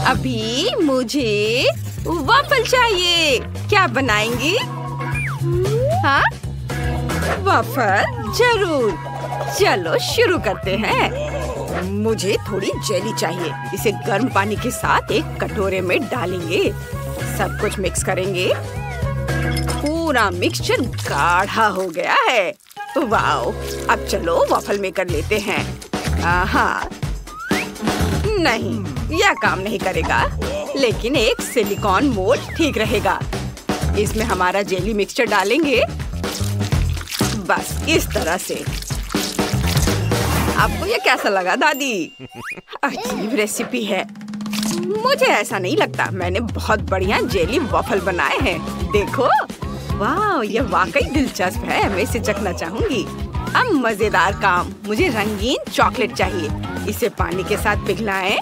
अभी मुझे वॉफल चाहिए। क्या बनाएंगी? हाँ, वॉफल जरूर। चलो शुरू करते हैं। मुझे थोड़ी जेली चाहिए। इसे गर्म पानी के साथ एक कटोरे में डालेंगे। सब कुछ मिक्स करेंगे। पूरा मिक्सचर गाढ़ा हो गया है। वाओ! अब चलो वॉफल मेकर लेते हैं। हाँ, नहीं, यह काम नहीं करेगा, लेकिन एक सिलिकॉन मोल्ड ठीक रहेगा। इसमें हमारा जेली मिक्सचर डालेंगे, बस इस तरह से। आपको ये कैसा लगा दादी? अजीब रेसिपी है। मुझे ऐसा नहीं लगता। मैंने बहुत बढ़िया जेली वॉफल बनाए हैं। देखो, वाह, ये वाकई दिलचस्प है। मैं इसे चखना चाहूंगी। अब मजेदार काम, मुझे रंगीन चॉकलेट चाहिए। इसे पानी के साथ पिघलाएं।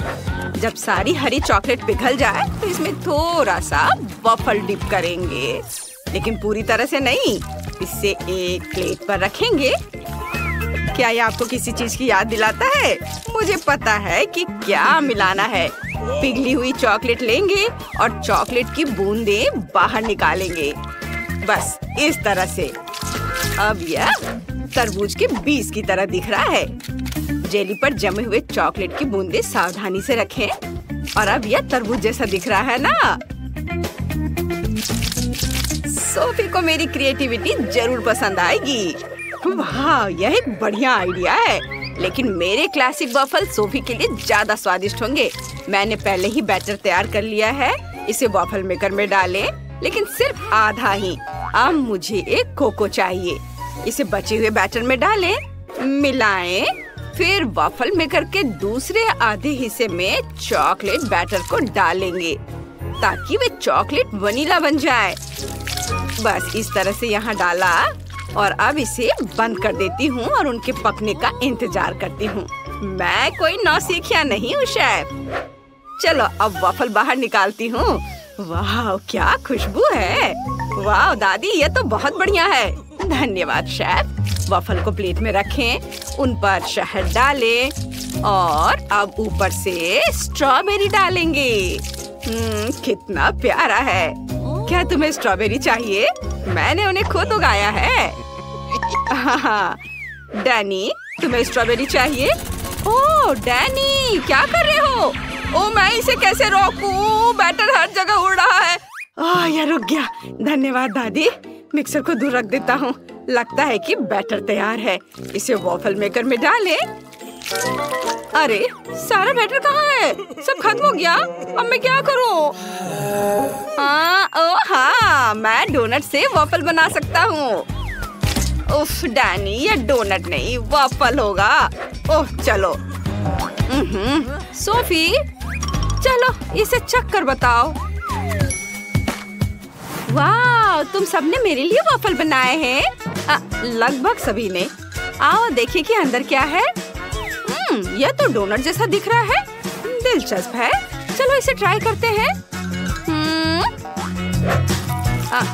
जब सारी हरी चॉकलेट पिघल जाए तो इसमें थोड़ा सा वॉफल डिप करेंगे, लेकिन पूरी तरह से नहीं। इसे एक प्लेट पर रखेंगे। क्या ये आपको किसी चीज की याद दिलाता है? मुझे पता है कि क्या मिलाना है। पिघली हुई चॉकलेट लेंगे और चॉकलेट की बूंदें बाहर निकालेंगे, बस इस तरह से। अब यह तरबूज के बीज की तरह दिख रहा है। जेली पर जमे हुए चॉकलेट की बूंदें सावधानी से रखें। और अब यह तरबूज जैसा दिख रहा है ना? सोफी को मेरी क्रिएटिविटी जरूर पसंद आएगी। वाह, यह एक बढ़िया आइडिया है, लेकिन मेरे क्लासिक वॉफल सोफी के लिए ज्यादा स्वादिष्ट होंगे। मैंने पहले ही बैटर तैयार कर लिया है। इसे वॉफल मेकर में डालें, लेकिन सिर्फ आधा ही। अब मुझे एक कोको चाहिए। इसे बचे हुए बैटर में डालें, मिलाएं, फिर वॉफल मेकर के दूसरे आधे हिस्से में चॉकलेट बैटर को डालेंगे ताकि वे चॉकलेट वनीला बन जाए। बस इस तरह से यहाँ डाला और अब इसे बंद कर देती हूँ और उनके पकने का इंतजार करती हूँ। मैं कोई नौसिखिया नहीं हूँ शेफ। चलो अब वॉफल बाहर निकालती हूँ। वाह, क्या खुशबू है। वाह दादी, ये तो बहुत बढ़िया है। धन्यवाद शेफ। वॉफल को प्लेट में रखें, उन पर शहद डालें और अब ऊपर से स्ट्रॉबेरी डालेंगे। कितना प्यारा है। क्या तुम्हें स्ट्रॉबेरी चाहिए? मैंने उन्हें खुद उगाया है। हाँ, डैनी, तुम्हें स्ट्रॉबेरी चाहिए? ओह डैनी, क्या कर रहे हो? ओह, मैं इसे कैसे रोकूं? बैटर हर जगह उड़ रहा है। यह रुक गया। धन्यवाद दादी। मिक्सर को दूर रख देता हूँ। लगता है कि बैटर तैयार है। इसे वॉफल मेकर में डालें। अरे, सारा बैटर कहाँ है? सब खत्म हो गया। अब मैं क्या करूँ? हाँ, मैं डोनट से वॉफल बना सकता हूँ। उफ डैनी, ये डोनट नहीं वॉफल होगा। ओह चलो। सोफी, चलो इसे चख कर बताओ। वाह, तुम सबने मेरे लिए वॉफल बनाए हैं। लगभग सभी ने। आओ देखिए कि अंदर क्या है। यह तो डोनट जैसा दिख रहा है। दिलचस्प है। चलो इसे ट्राई करते हैं।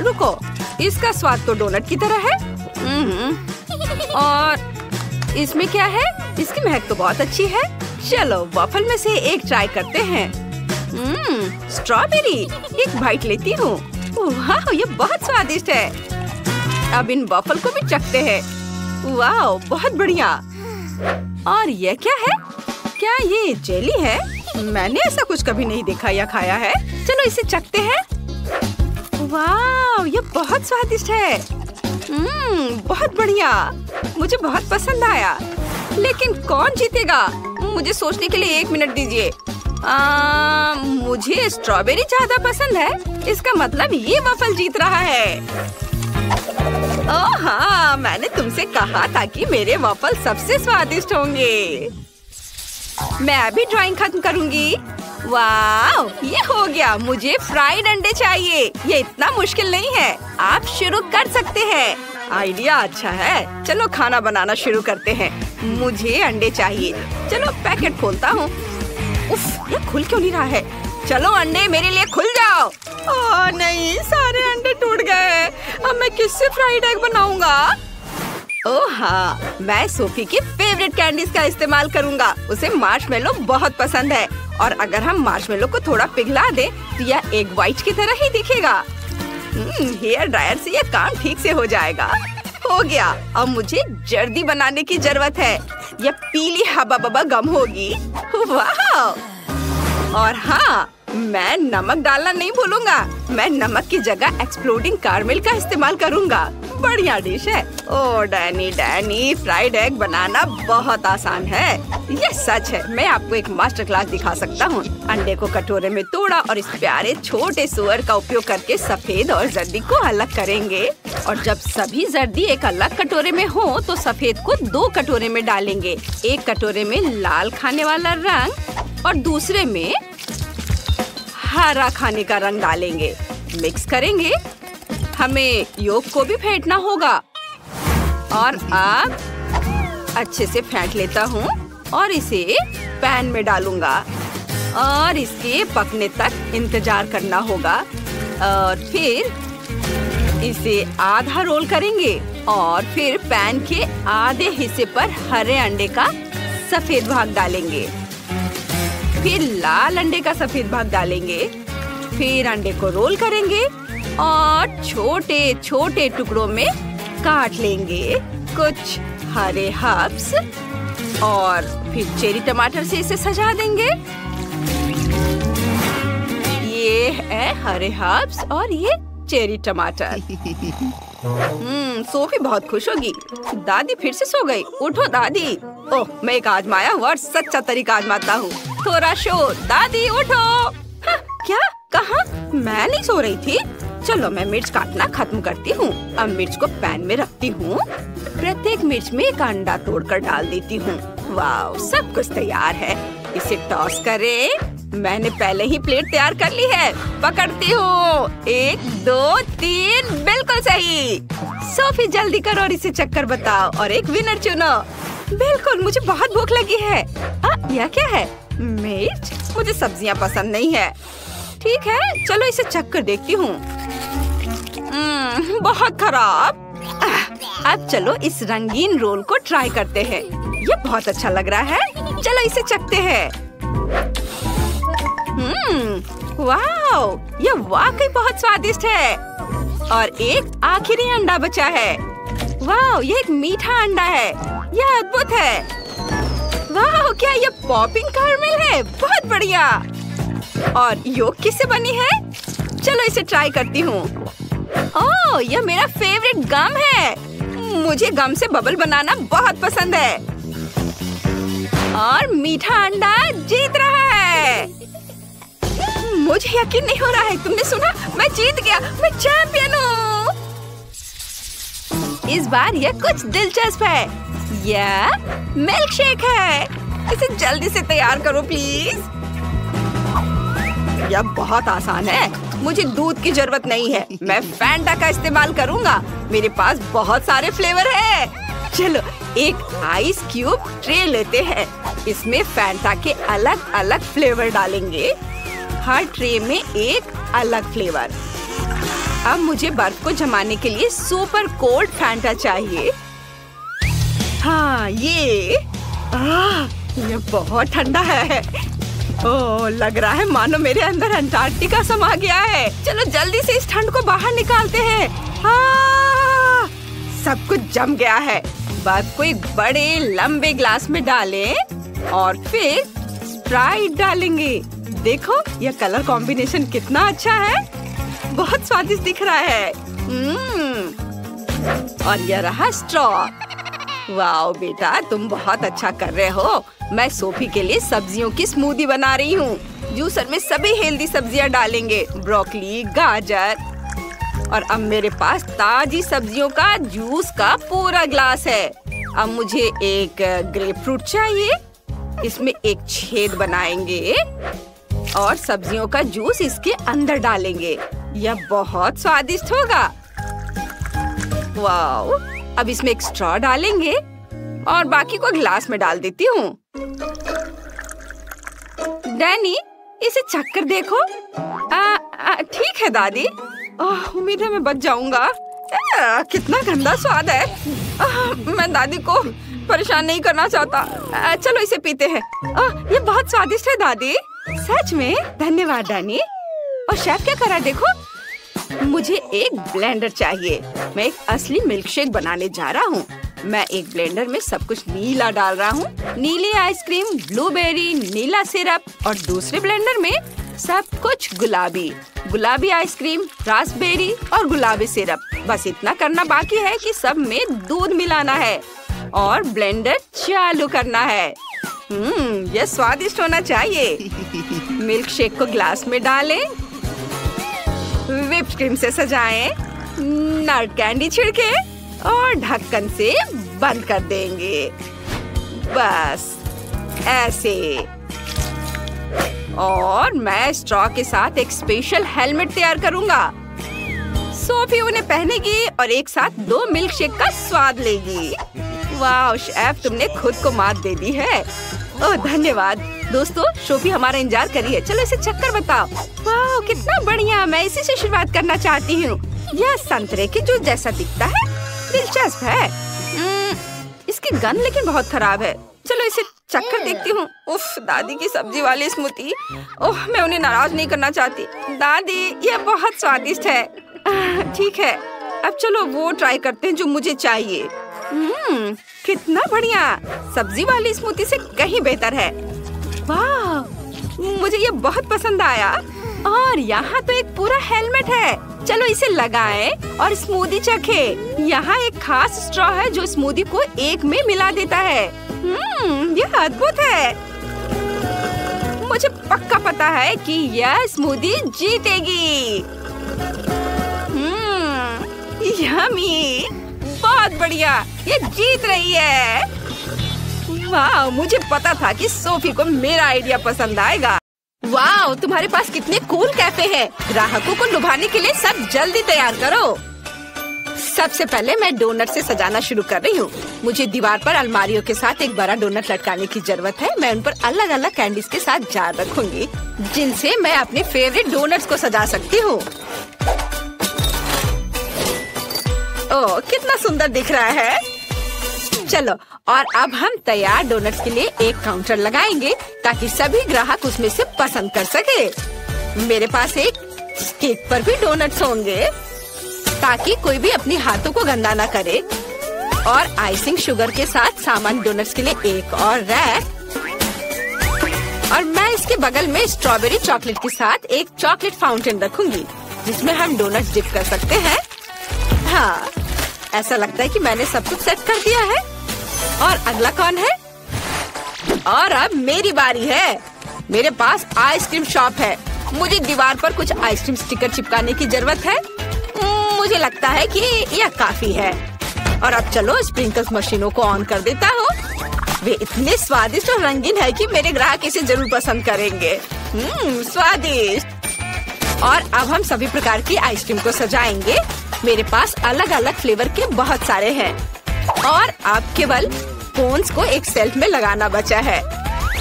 रुको, इसका स्वाद तो डोनट की तरह है। और इसमें क्या है? इसकी महक तो बहुत अच्छी है। चलो वॉफल में से एक ट्राई करते हैं। स्ट्रॉबेरी, एक बाइट लेती हूँ। वाह, ये बहुत स्वादिष्ट है। अब इन वॉफल को भी चखते हैं। वाह, बहुत बढ़िया। और ये क्या है? क्या ये जेली है? मैंने ऐसा कुछ कभी नहीं देखा या खाया है। चलो इसे चखते हैं। वाह, ये बहुत स्वादिष्ट है। बहुत बढ़िया। मुझे बहुत पसंद आया। लेकिन कौन जीतेगा? मुझे सोचने के लिए 1 मिनट दीजिए। मुझे स्ट्रॉबेरी ज्यादा पसंद है। इसका मतलब ये वॉफल जीत रहा है। ओह हाँ, मैंने तुमसे कहा था कि मेरे वॉफल सबसे स्वादिष्ट होंगे। मैं अभी ड्राइंग खत्म करूंगी। वाह, ये हो गया। मुझे फ्राइड अंडे चाहिए। ये इतना मुश्किल नहीं है। आप शुरू कर सकते हैं। आइडिया अच्छा है। चलो खाना बनाना शुरू करते हैं। मुझे अंडे चाहिए। चलो पैकेट खोलता हूँ। उफ, ये खुल क्यों नहीं रहा है? चलो अंडे मेरे लिए खुल जाओ। ओह नहीं, सारे अंडे टूट गए। अब मैं किससे फ्राइड एग बनाऊंगा? ओह हाँ, मैं सोफी की फेवरेट कैंडीज का इस्तेमाल करूंगा। उसे मार्शमेलो बहुत पसंद है और अगर हम मार्शमेलो को थोड़ा पिघला दें तो यह एग व्हाइट की तरह ही दिखेगा। हेयर ड्रायर से यह काम ठीक से हो जाएगा। हो गया। अब मुझे जर्दी बनाने की जरूरत है। यह पीली हबा बबा गम होगी। वाह! और हाँ, मैं नमक डालना नहीं भूलूंगा। मैं नमक की जगह एक्सप्लोडिंग कैरमेल का इस्तेमाल करूंगा। बढ़िया डिश है। ओ डैनी, फ्राइड एग बनाना बहुत आसान है। ये सच है। मैं आपको एक मास्टर क्लास दिखा सकता हूँ। अंडे को कटोरे में तोड़ा और इस प्यारे छोटे सुअर का उपयोग करके सफेद और जर्दी को अलग करेंगे। और जब सभी जर्दी एक अलग कटोरे में हो तो सफेद को 2 कटोरे में डालेंगे। एक कटोरे में लाल खाने वाला रंग और दूसरे में हरा खाने का रंग डालेंगे। मिक्स करेंगे। हमें योग को भी फेंटना होगा। और अब अच्छे से फेंट लेता हूँ और इसे पैन में डालूंगा और इसके पकने तक इंतजार करना होगा। और फिर इसे आधा रोल करेंगे और फिर पैन के आधे हिस्से पर हरे अंडे का सफेद भाग डालेंगे। फिर लाल अंडे का सफेद भाग डालेंगे। फिर अंडे को रोल करेंगे और छोटे छोटे टुकड़ों में काट लेंगे। कुछ हरे हर्ब्स और फिर चेरी टमाटर से इसे सजा देंगे। ये है हरे हर्ब्स और ये चेरी टमाटर। सोफी बहुत खुश होगी। दादी फिर से सो गई। उठो दादी। ओह, मैं एक आजमाया हुआ और सच्चा तरीका आजमाता हूँ। थोड़ा शोर। दादी उठो। हाँ, क्या? कहाँ? मैं नहीं सो रही थी। चलो मैं मिर्च काटना खत्म करती हूँ। अब मिर्च को पैन में रखती हूँ। प्रत्येक मिर्च में एक अंडा तोड़कर डाल देती हूँ। वाह, सब कुछ तैयार है। इसे टॉस करें। मैंने पहले ही प्लेट तैयार कर ली है। पकड़ती हूँ। 1 2 3, बिल्कुल सही। सोफी जल्दी करो और इसे चक्कर बताओ और एक विनर चुनो। बिल्कुल, मुझे बहुत भूख लगी है। यह क्या है? मिर्च? मुझे सब्जियाँ पसंद नहीं है। ठीक है, चलो इसे चक्कर देखती हूँ। बहुत खराब। अब चलो इस रंगीन रोल को ट्राई करते हैं। ये बहुत अच्छा लग रहा है। चलो इसे चखते हैं। वाह, ये वाकई बहुत स्वादिष्ट है। और एक आखिरी अंडा बचा है। वाह, ये एक मीठा अंडा है। यह अद्भुत है। वाह, क्या ये पॉपिंग कैरमेल है? बहुत बढ़िया। और योग किससे बनी है? चलो इसे ट्राई करती हूँ। ओह, यह मेरा फेवरेट गम है। मुझे गम से बबल बनाना बहुत पसंद है। और मीठा अंडा जीत रहा है। मुझे यकीन नहीं हो रहा है। तुमने सुना? मैं जीत गया। मैं चैंपियन हूँ। इस बार यह कुछ दिलचस्प है। यह मिल्क शेक है। इसे जल्दी से तैयार करो प्लीज। यह बहुत आसान है। मुझे दूध की जरूरत नहीं है। मैं फैंटा का इस्तेमाल करूँगा। मेरे पास बहुत सारे फ्लेवर है। चलो एक आइस क्यूब ट्रे लेते हैं। इसमें फैंटा के अलग अलग फ्लेवर डालेंगे। हर ट्रे में एक अलग फ्लेवर। अब मुझे बर्फ को जमाने के लिए सुपर कोल्ड फैंटा चाहिए। हाँ, ये बहुत ठंडा है। ओह, लग रहा है मानो मेरे अंदर अंटार्कटिका समा गया है। चलो जल्दी से इस ठंड को बाहर निकालते हैं। सब कुछ जम गया है। बर्फ को एक बड़े लंबे ग्लास में डालें और फिर स्प्राइट डालेंगे। देखो, यह कलर कॉम्बिनेशन कितना अच्छा है। बहुत स्वादिष्ट दिख रहा है। और यह रहा स्ट्रॉ। वाओ बेटा, तुम बहुत अच्छा कर रहे हो। मैं सोफी के लिए सब्जियों की स्मूदी बना रही हूँ। जूसर में सभी हेल्दी सब्जियाँ डालेंगे। ब्रोकली, गाजर। और अब मेरे पास ताजी सब्जियों का जूस का पूरा ग्लास है। अब मुझे एक ग्रेप फ्रूट चाहिए। इसमें एक छेद बनाएंगे और सब्जियों का जूस इसके अंदर डालेंगे। यह बहुत स्वादिष्ट होगा। वाओ, अब इसमें एक स्ट्रॉ डालेंगे और बाकी को ग्लास में डाल देती हूँ। डैनी, इसे चक्कर देखो। ठीक है दादी। उम्मीद है मैं बच जाऊंगा। कितना गंदा स्वाद है। मैं दादी को परेशान नहीं करना चाहता। चलो इसे पीते हैं। ये बहुत स्वादिष्ट है दादी। सच में धन्यवाद डैनी। और शेफ क्या कर रहा है देखो। मुझे एक ब्लेंडर चाहिए। मैं एक असली मिल्क शेक बनाने जा रहा हूँ। मैं एक ब्लेंडर में सब कुछ नीला डाल रहा हूँ। नीली आइसक्रीम, ब्लूबेरी, नीला सिरप, और दूसरे ब्लेंडर में सब कुछ गुलाबी। गुलाबी आइसक्रीम, रास्पबेरी और गुलाबी सिरप। बस इतना करना बाकी है कि सब में दूध मिलाना है और ब्लेंडर चालू करना है। यह स्वादिष्ट होना चाहिए। मिल्क शेक को ग्लास में डालें, व्हिप्ड क्रीम से सजाएं, नट कैंडी छिड़के और ढक्कन से बंद कर देंगे। बस ऐसे। और मैं स्ट्रॉ के साथ एक स्पेशल हेलमेट तैयार करूंगा। सोफी उन्हें पहनेगी और एक साथ 2 मिल्क शेक का स्वाद लेगी। वाह शेफ, तुमने खुद को मात दे दी है। ओह धन्यवाद। दोस्तों, सोफी हमारा इंतजार कर रही है। चलो इसे चक्कर बताओ। वाह कितना बढ़िया। मैं इसी से शुरुआत करना चाहती हूँ। यह संतरे के जूस जैसा दिखता है। दिलचस्प है। इसकी गंध लेकिन बहुत खराब है। चलो इसे चक्कर देखती हूँ। उफ, दादी की सब्जी वाली स्मूदी। ओह, मैं उन्हें नाराज नहीं करना चाहती। दादी, यह बहुत स्वादिष्ट है। ठीक है, अब चलो वो ट्राई करते हैं जो मुझे चाहिए। कितना बढ़िया। सब्जी वाली स्मूदी से कहीं बेहतर है। वाह, मुझे ये बहुत पसंद आया। और यहाँ तो एक पूरा हेलमेट है। चलो इसे लगाएं और स्मूदी चखे। यहाँ एक खास स्ट्रॉ है जो स्मूदी को एक में मिला देता है। यह अद्भुत है। मुझे पक्का पता है कि यह स्मूदी जीतेगी। यम्मी, बहुत बढ़िया। ये जीत रही है। वाह, मुझे पता था कि सोफी को मेरा आइडिया पसंद आएगा। वाह, तुम्हारे पास कितने कूल कैफे हैं। ग्राहकों को लुभाने के लिए सब जल्दी तैयार करो। सबसे पहले मैं डोनट से सजाना शुरू कर रही हूँ। मुझे दीवार पर अलमारियों के साथ एक बड़ा डोनट लटकाने की जरूरत है। मैं उन पर अलग अलग कैंडीज के साथ जार रखूंगी, जिनसे मैं अपने फेवरेट डोनट्स को सजा सकती हूँ। ओह, कितना सुंदर दिख रहा है। चलो, और अब हम तैयार डोनट्स के लिए एक काउंटर लगाएंगे ताकि सभी ग्राहक उसमें से पसंद कर सके। मेरे पास एक केक पर भी डोनट्स होंगे ताकि कोई भी अपने हाथों को गंदा ना करे। और आइसिंग शुगर के साथ सामान्य डोनट्स के लिए एक और रैक। और मैं इसके बगल में स्ट्रॉबेरी चॉकलेट के साथ एक चॉकलेट फाउंटेन रखूंगी जिसमें हम डोनट्स डिप कर सकते हैं। हाँ, ऐसा लगता है कि मैंने सब कुछ सेट कर दिया है। और अगला कौन है? और अब मेरी बारी है। मेरे पास आइसक्रीम शॉप है। मुझे दीवार पर कुछ आइसक्रीम स्टिकर चिपकाने की जरूरत है। मुझे लगता है कि यह काफी है। और अब चलो स्प्रिंकल्स मशीनों को ऑन कर देता हूँ। वे इतने स्वादिष्ट और रंगीन है कि मेरे ग्राहक इसे जरूर पसंद करेंगे। स्वादिष्ट। और अब हम सभी प्रकार की आइसक्रीम को सजाएंगे। मेरे पास अलग अलग फ्लेवर के बहुत सारे हैं। और अब केवल कोन्स को एक शेल्फ में लगाना बचा है।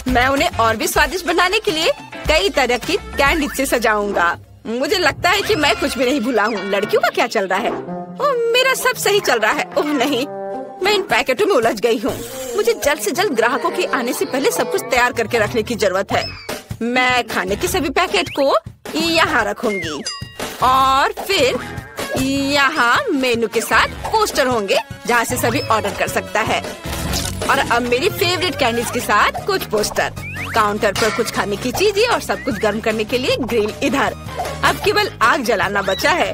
मैं उन्हें और भी स्वादिष्ट बनाने के लिए कई तरह की कैंडी से सजाऊंगा। मुझे लगता है कि मैं कुछ भी नहीं भूला हूँ। लड़कियों का क्या चल रहा है? ओह, मेरा सब सही चल रहा है। ओह नहीं, मैं इन पैकेटों में उलझ गई हूँ। मुझे जल्द से जल्द ग्राहकों के आने से पहले सब कुछ तैयार करके रखने की जरूरत है। मैं खाने के सभी पैकेट को यहाँ रखूंगी और फिर यहाँ मेनू के साथ पोस्टर होंगे जहाँ से सभी ऑर्डर कर सकता है। और अब मेरी फेवरेट कैंडीज के साथ कुछ पोस्टर। काउंटर पर कुछ खाने की चीजें और सब कुछ गर्म करने के लिए ग्रिल इधर। अब केवल आग जलाना बचा है।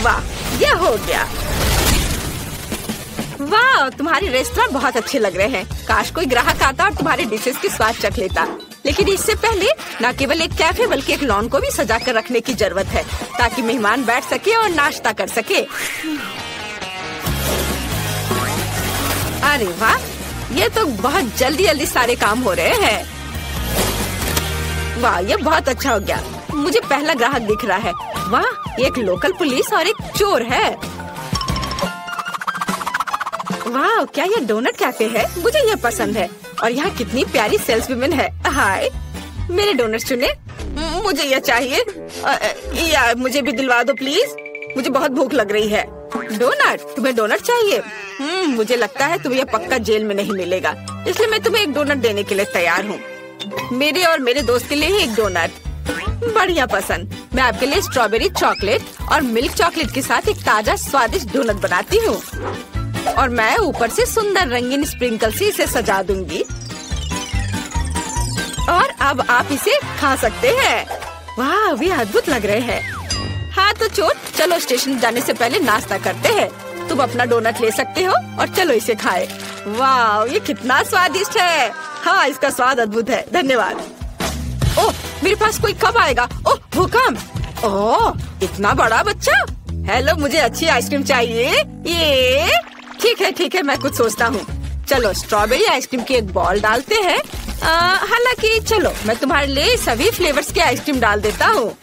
वाह, यह हो गया। वाह, तुम्हारे रेस्टोरेंट बहुत अच्छे लग रहे हैं। काश कोई ग्राहक आता और तुम्हारे डिशेस की स्वाद चख लेता। लेकिन इससे पहले न केवल एक कैफे बल्कि एक लॉन को भी सजा कर रखने की जरूरत है ताकि मेहमान बैठ सके और नाश्ता कर सके। अरे वाह, ये तो बहुत जल्दी जल्दी सारे काम हो रहे हैं। वाह, ये बहुत अच्छा हो गया। मुझे पहला ग्राहक दिख रहा है। वाह, एक लोकल पुलिस और एक चोर है। वाह, क्या ये डोनट कैफे है? मुझे ये पसंद है। और यहाँ कितनी प्यारी सेल्स वुमेन है। हाय, मेरे डोनट चुने। मुझे ये चाहिए। या मुझे भी दिलवा दो प्लीज। मुझे बहुत भूख लग रही है। डोनट? तुम्हें डोनट चाहिए? मुझे लगता है तुम्हें यह पक्का जेल में नहीं मिलेगा, इसलिए मैं तुम्हें एक डोनट देने के लिए तैयार हूँ। मेरे और मेरे दोस्त के लिए ही एक डोनट। बढ़िया पसंद। मैं आपके लिए स्ट्रॉबेरी चॉकलेट और मिल्क चॉकलेट के साथ एक ताजा स्वादिष्ट डोनट बनाती हूँ और मैं ऊपर से सुंदर रंगीन स्प्रिंकल से इसे सजा दूंगी। और अब आप इसे खा सकते हैं। वाह, ये अद्भुत लग रहे हैं। हाँ तो चलो स्टेशन जाने से पहले नाश्ता करते हैं। तुम अपना डोनट ले सकते हो और चलो इसे खाएं। वाह, ये कितना स्वादिष्ट है। हाँ, इसका स्वाद अद्भुत है। धन्यवाद। ओह, मेरे पास कोई कब आएगा? ओह, भूकंप। ओह, इतना बड़ा बच्चा। हेलो, मुझे अच्छी आइसक्रीम चाहिए। ये ठीक है, मैं कुछ सोचता हूँ। चलो स्ट्रॉबेरी आइसक्रीम की एक बॉल डालते हैं। हालांकि चलो मैं तुम्हारे लिए सभी फ्लेवर्स की आइसक्रीम डाल देता हूँ।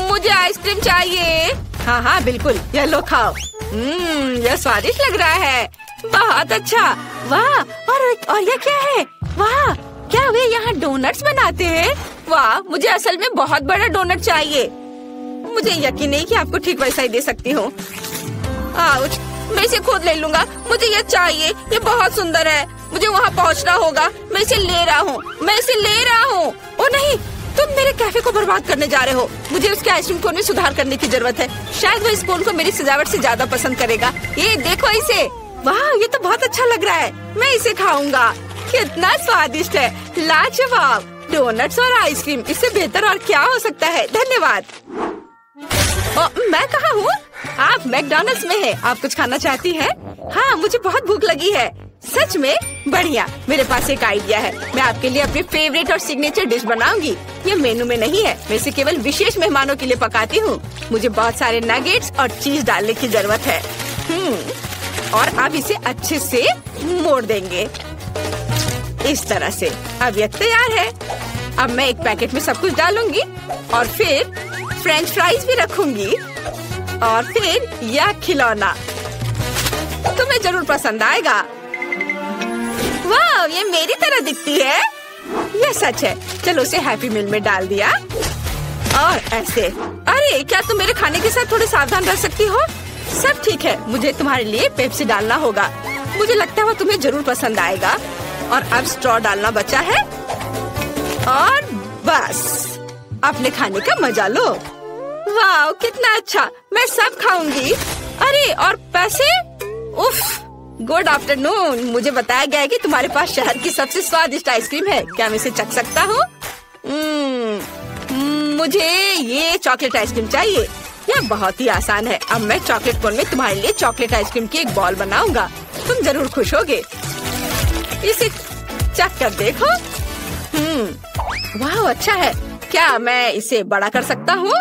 मुझे आइसक्रीम चाहिए। हाँ बिल्कुल, ये लो खाओ। यह स्वादिष्ट लग रहा है। बहुत अच्छा। वाह, और ये क्या है? वाह, क्या वे यहाँ डोनट्स बनाते हैं? वाह, मुझे असल में बहुत बड़ा डोनट चाहिए। मुझे यकीन नहीं कि आपको ठीक वैसा ही दे सकती हूँ। आउच, मैं इसे खुद ले लूंगा। मुझे ये चाहिए, ये बहुत सुंदर है। मुझे वहाँ पहुँचना होगा। मैं इसे ले रहा हूँ। ओ नहीं, तुम मेरे कैफे को बर्बाद करने जा रहे हो। मुझे उसके आइसक्रीम कोन में सुधार करने की जरूरत है। शायद वो इस कोन को मेरी सजावट से ज्यादा पसंद करेगा। ये देखो इसे। वाह, ये तो बहुत अच्छा लग रहा है। मैं इसे खाऊंगा। कितना स्वादिष्ट है। लाजवाब। डोनट्स और आइसक्रीम, इससे बेहतर और क्या हो सकता है। धन्यवाद। मैं कहाँ हूँ? आप मैकडॉनल्ड्स में हैं। आप कुछ खाना चाहती हैं? हाँ, मुझे बहुत भूख लगी है। सच में? बढ़िया। मेरे पास एक आइडिया है। मैं आपके लिए अपनी फेवरेट और सिग्नेचर डिश बनाऊंगी। ये मेनू में नहीं है। मैं इसे केवल विशेष मेहमानों के लिए पकाती हूँ। मुझे बहुत सारे नगेट्स और चीज डालने की जरूरत है। और अब इसे अच्छे से मोड़ देंगे इस तरह से। अब यह तैयार है। अब मैं एक पैकेट में सब कुछ डालूंगी और फिर फ्रेंच फ्राइज भी रखूंगी और फिर यह खिलौना तुम्हें जरूर पसंद आएगा। वाह, ये मेरी तरह दिखती है। यह सच है। चलो उसे हैप्पी मील में डाल दिया और ऐसे। अरे, क्या तुम मेरे खाने के साथ थोड़े सावधान रह सकती हो? सब ठीक है। मुझे तुम्हारे लिए पेप्सी डालना होगा। मुझे लगता है वो तुम्हें जरूर पसंद आएगा। और अब स्ट्रॉ डालना बचा है और बस अपने खाने का मजा लो। वाह, कितना अच्छा। मैं सब खाऊंगी। अरे, और पैसे? उफ, गुड आफ्टरनून। मुझे बताया गया है कि तुम्हारे पास शहर की सबसे स्वादिष्ट आइसक्रीम है। क्या मैं इसे चख सकता हूँ? मुझे ये चॉकलेट आइसक्रीम चाहिए। यह बहुत ही आसान है। अब मैं चॉकलेट कोन में तुम्हारे लिए चॉकलेट आइसक्रीम की एक बॉल बनाऊंगा। तुम जरूर खुश होगे। इसे चख कर देखो। वाह, अच्छा है। क्या मैं इसे बड़ा कर सकता हूँ?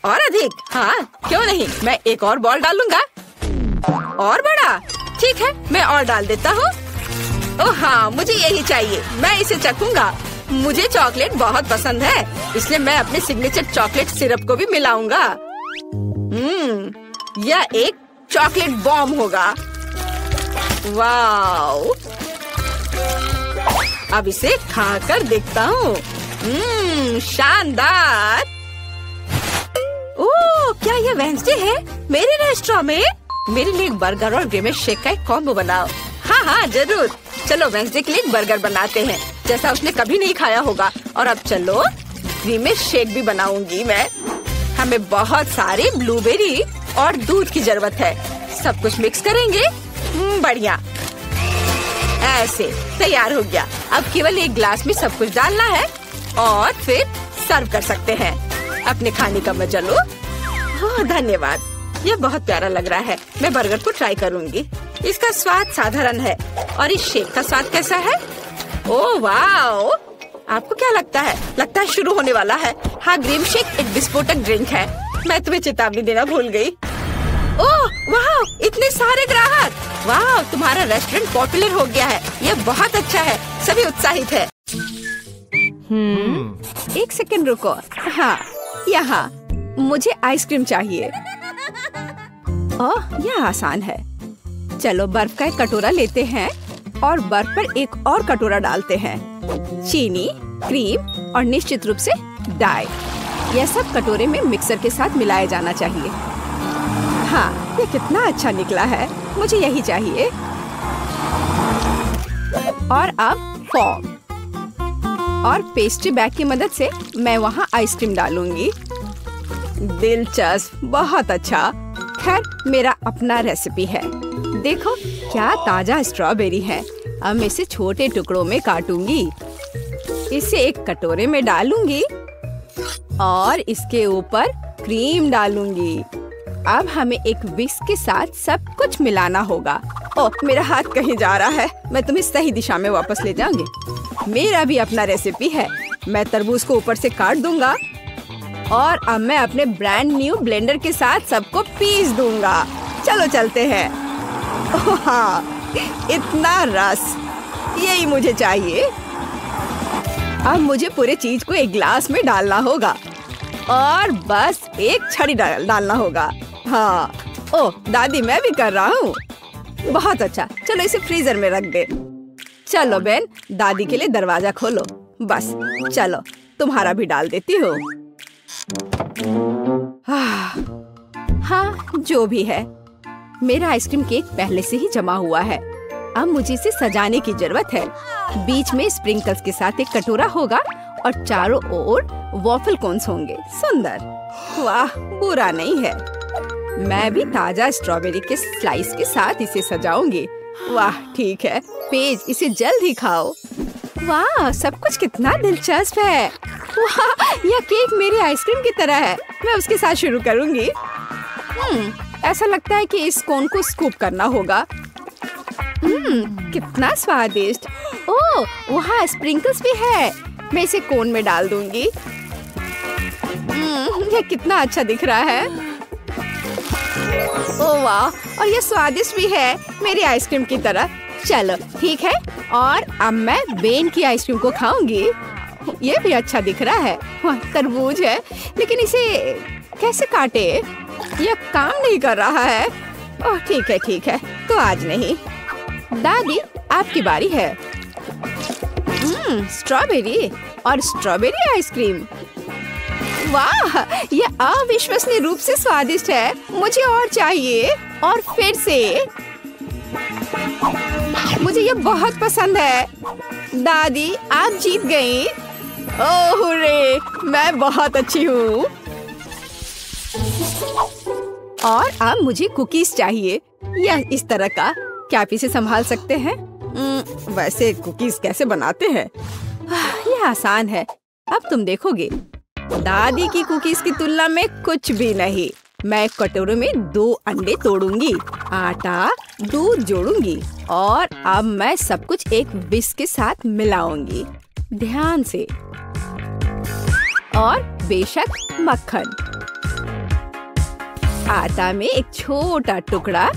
और अधिक? हाँ, क्यों नहीं। मैं एक और बॉल डालूंगा। और बड़ा? ठीक है, मैं और डाल देता हूँ। ओह हाँ, मुझे यही चाहिए। मैं इसे चखूंगा। मुझे चॉकलेट बहुत पसंद है, इसलिए मैं अपने सिग्नेचर चॉकलेट सिरप को भी मिलाऊंगा। यह एक चॉकलेट बॉम्ब होगा। वाओ, अब इसे खाकर देखता हूँ। शानदार। ओह, क्या यह वेडनेसडे है? मेरे रेस्टोरेंट में मेरे लिए एक बर्गर और ग्रेमेश शेक का एक कॉम्बो बनाओ। हाँ जरूर। चलो वेडनेसडे के लिए एक बर्गर बनाते हैं, जैसा उसने कभी नहीं खाया होगा। और अब चलो ग्रेमेश शेक भी बनाऊंगी मैं। हमें बहुत सारे ब्लूबेरी और दूध की जरूरत है। सब कुछ मिक्स करेंगे। बढ़िया, ऐसे तैयार हो गया। अब केवल एक ग्लास में सब कुछ डालना है और फिर सर्व कर सकते हैं। अपने खाने का मजा लो। धन्यवाद, यह बहुत प्यारा लग रहा है। मैं बर्गर को ट्राई करूंगी। इसका स्वाद साधारण है। और इस शेक का स्वाद कैसा है? ओह वाओ, आपको क्या लगता है? लगता है शुरू होने वाला है। हाँ, ग्रीम शेक एक विस्फोटक ड्रिंक है। मैं तुम्हें चेतावनी देना भूल गई। ओह वाह, इतने सारे ग्राहक। वाह, तुम्हारा रेस्टोरेंट पॉपुलर हो गया है। यह बहुत अच्छा है। सभी उत्साहित है। एक सेकंड रुको। हाँ, यहाँ मुझे आइसक्रीम चाहिए। ओह, यह आसान है। चलो बर्फ का एक कटोरा लेते हैं और बर्फ पर एक और कटोरा डालते हैं। चीनी, क्रीम और निश्चित रूप से डाई। यह सब कटोरे में मिक्सर के साथ मिलाया जाना चाहिए। हाँ, ये कितना अच्छा निकला है। मुझे यही चाहिए। और अब फॉर्म। और पेस्ट्री बैग की मदद से मैं वहाँ आइसक्रीम डालूंगी। दिलचस्प, बहुत अच्छा। खैर, मेरा अपना रेसिपी है। देखो क्या ताजा स्ट्रॉबेरी है। अब मैं इसे छोटे टुकड़ों में काटूंगी, इसे एक कटोरे में डालूंगी और इसके ऊपर क्रीम डालूंगी। अब हमें एक विस्क के साथ सब कुछ मिलाना होगा। ओह, मेरा हाथ कहीं जा रहा है। मैं तुम्हें सही दिशा में वापस ले जाऊंगी। मेरा भी अपना रेसिपी है। मैं तरबूज को ऊपर से काट दूंगा और अब मैं अपने ब्रांड न्यू ब्लेंडर के साथ सबको पीस दूंगा। चलो चलते हैं। ओह हाँ, इतना रस, यही मुझे चाहिए। अब मुझे पूरे चीज को एक ग्लास में डालना होगा और बस एक छड़ी डालना होगा। हाँ, ओह दादी, मैं भी कर रहा हूँ। बहुत अच्छा, चलो इसे फ्रीजर में रख दे। चलो बहन, दादी के लिए दरवाजा खोलो। बस चलो, तुम्हारा भी डाल देती हूँ। हाँ, जो भी है, मेरा आइसक्रीम केक पहले से ही जमा हुआ है। अब मुझे इसे सजाने की जरूरत है। बीच में स्प्रिंकल्स के साथ एक कटोरा होगा और चारों ओर वॉफल कोन्स होंगे। सुंदर, वाह, बुरा नहीं है। मैं भी ताजा स्ट्रॉबेरी के स्लाइस के साथ इसे सजाऊंगी। वाह, ठीक है। पेज, इसे जल्द ही खाओ। वाह, सब कुछ कितना दिलचस्प है। वाह, यह केक मेरी आइसक्रीम की तरह है। मैं उसके साथ शुरू करूंगी। ऐसा लगता है कि इस कोन को स्कूप करना होगा। कितना स्वादिष्ट। ओह, वहाँ स्प्रिंकल्स भी है। मैं इसे कोन में डाल दूंगी। यह कितना अच्छा दिख रहा है। ओह वाह, और यह स्वादिष्ट भी है, मेरी आइसक्रीम की तरह। चलो ठीक है, और अब मैं बेन की आइसक्रीम को खाऊंगी। ये भी अच्छा दिख रहा है। तरबूज है, लेकिन इसे कैसे काटे? यह काम नहीं कर रहा है। ओह ठीक है, तो आज नहीं। दादी, आपकी बारी है। स्ट्रॉबेरी और स्ट्रॉबेरी आइसक्रीम। वाह, यह अविश्वसनीय रूप से स्वादिष्ट है। मुझे और चाहिए, और फिर से। मुझे यह बहुत पसंद है। दादी, आप जीत गई। ओह रे, मैं बहुत अच्छी हूँ। और अब मुझे कुकीज चाहिए, या इस तरह का। क्या आप इसे संभाल सकते हैं? वैसे कुकीज कैसे बनाते हैं? यह आसान है, अब तुम देखोगे। दादी की कुकीज की तुलना में कुछ भी नहीं। मैं एक कटोरे में 2 अंडे तोड़ूंगी, आटा, दूध जोड़ूंगी और अब मैं सब कुछ एक विस्क के साथ मिलाऊंगी, ध्यान से। और बेशक मक्खन। आटा में एक छोटा टुकड़ा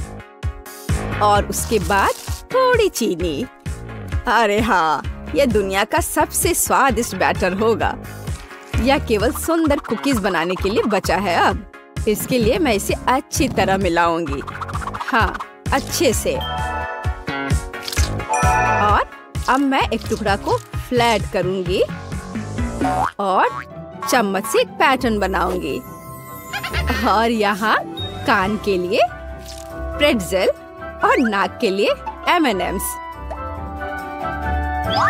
और उसके बाद थोड़ी चीनी। अरे हाँ, यह दुनिया का सबसे स्वादिष्ट बैटर होगा। यह केवल सुंदर कुकीज बनाने के लिए बचा है। अब इसके लिए मैं इसे अच्छी तरह मिलाऊंगी। हाँ, अच्छे से। और अब मैं एक टुकड़ा को फ्लैट करूंगी और चम्मच से एक पैटर्न बनाऊंगी। और यहाँ कान के लिए प्रेट्ज़ेल और नाक के लिए M&M's।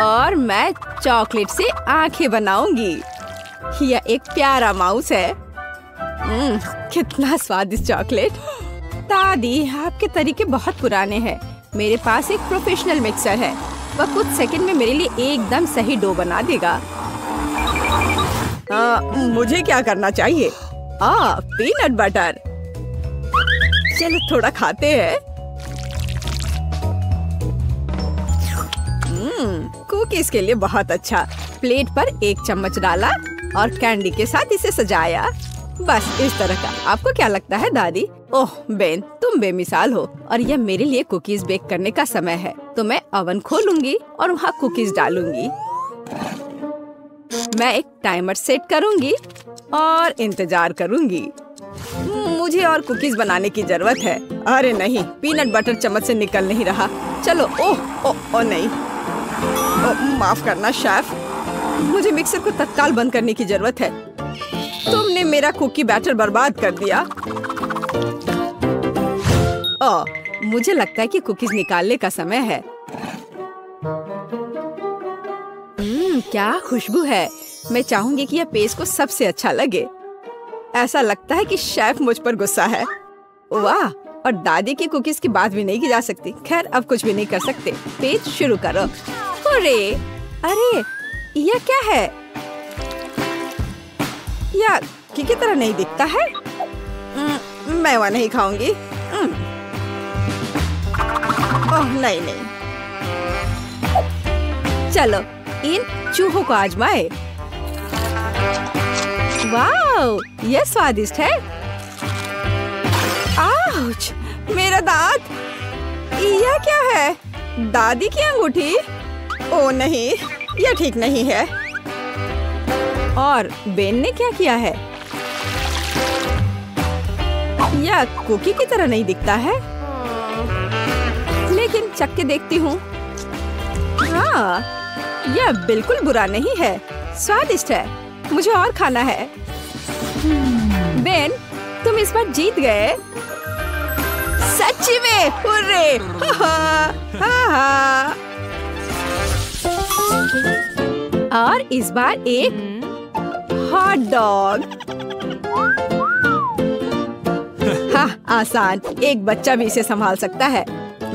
और मैं चॉकलेट से आंखें बनाऊंगी। यह एक प्यारा माउस है। कितना स्वादिष्ट चॉकलेट। दादी, आपके तरीके बहुत पुराने हैं। मेरे पास एक प्रोफेशनल मिक्सर है। वह कुछ सेकंड में मेरे लिए एकदम सही डो बना देगा। मुझे क्या करना चाहिए? Peanut butter. चलो थोड़ा खाते हैं। कुकीज के लिए बहुत अच्छा। प्लेट पर 1 चम्मच डाला और कैंडी के साथ इसे सजाया। बस इस तरह का। आपको क्या लगता है दादी? ओह बेन, तुम बेमिसाल हो। और यह मेरे लिए कुकीज बेक करने का समय है, तो मैं ओवन खोलूंगी और वहाँ कुकीज डालूंगी। मैं एक टाइमर सेट करूंगी और इंतजार करूंगी। मुझे और कुकीज बनाने की जरूरत है। अरे नहीं, पीनट बटर चम्मच से निकल नहीं रहा। चलो, ओह नहीं। माफ करना शेफ, मुझे मिक्सर को तत्काल बंद करने की जरूरत है। तुमने मेरा कुकी बैटर बर्बाद कर दिया। मुझे लगता है कि कुकीज निकालने का समय है। क्या खुशबू है। मैं चाहूंगी कि यह पेस्ट को सबसे अच्छा लगे। ऐसा लगता है कि शेफ मुझ पर गुस्सा है। वाह, और दादी की कुकीज की बात भी नहीं की जा सकती। खैर, अब कुछ भी नहीं कर सकते। पेस्ट शुरू करो। अरे यह क्या है? यह की तरह नहीं दिखता है। मैं वह नहीं खाऊंगी। ओह नहीं। चलो इन चूहों को आजमाए। वाह, यह स्वादिष्ट है। आउच, मेरा दांत। यह क्या है? दादी की अंगूठी? ओह नहीं, यह ठीक नहीं है। और बेन ने क्या किया है? यह कुकी की तरह नहीं दिखता है, लेकिन चख के देखती हूँ। हाँ, यह बिल्कुल बुरा नहीं है, स्वादिष्ट है। मुझे और खाना है। बेन, तुम इस बार जीत गए। सच्ची में, हुर्रे! और इस बार एक हॉट डॉग। हाँ, आसान। एक बच्चा भी इसे संभाल सकता है।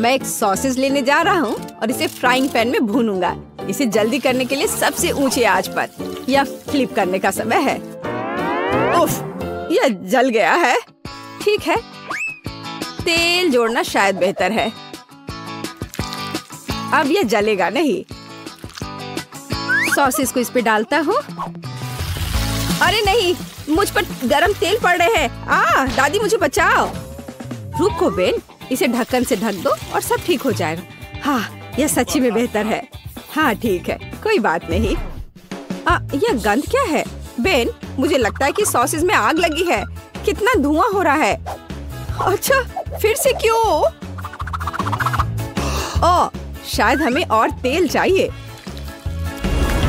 मैं एक सॉसेज लेने जा रहा हूँ और इसे फ्राइंग पैन में भूनूंगा। इसे जल्दी करने के लिए सबसे ऊंची आंच पर या फ्लिप करने का समय है। उफ, यह जल गया है। ठीक है, तेल जोड़ना शायद बेहतर है। अब यह जलेगा नहीं। सॉसेज को इस पे डालता हूँ। अरे नहीं, मुझ पर गरम तेल पड़ रहे हैं। दादी मुझे बचाओ। रुको बेन, इसे ढक्कन से ढक दो और सब ठीक हो जाएगा। हाँ, यह सच्ची में बेहतर है। हाँ ठीक है, कोई बात नहीं। यह गंध क्या है? बेन, मुझे लगता है कि सॉसेज में आग लगी है। कितना धुआं हो रहा है। अच्छा, फिर से क्यों? ओह, शायद हमें और तेल चाहिए।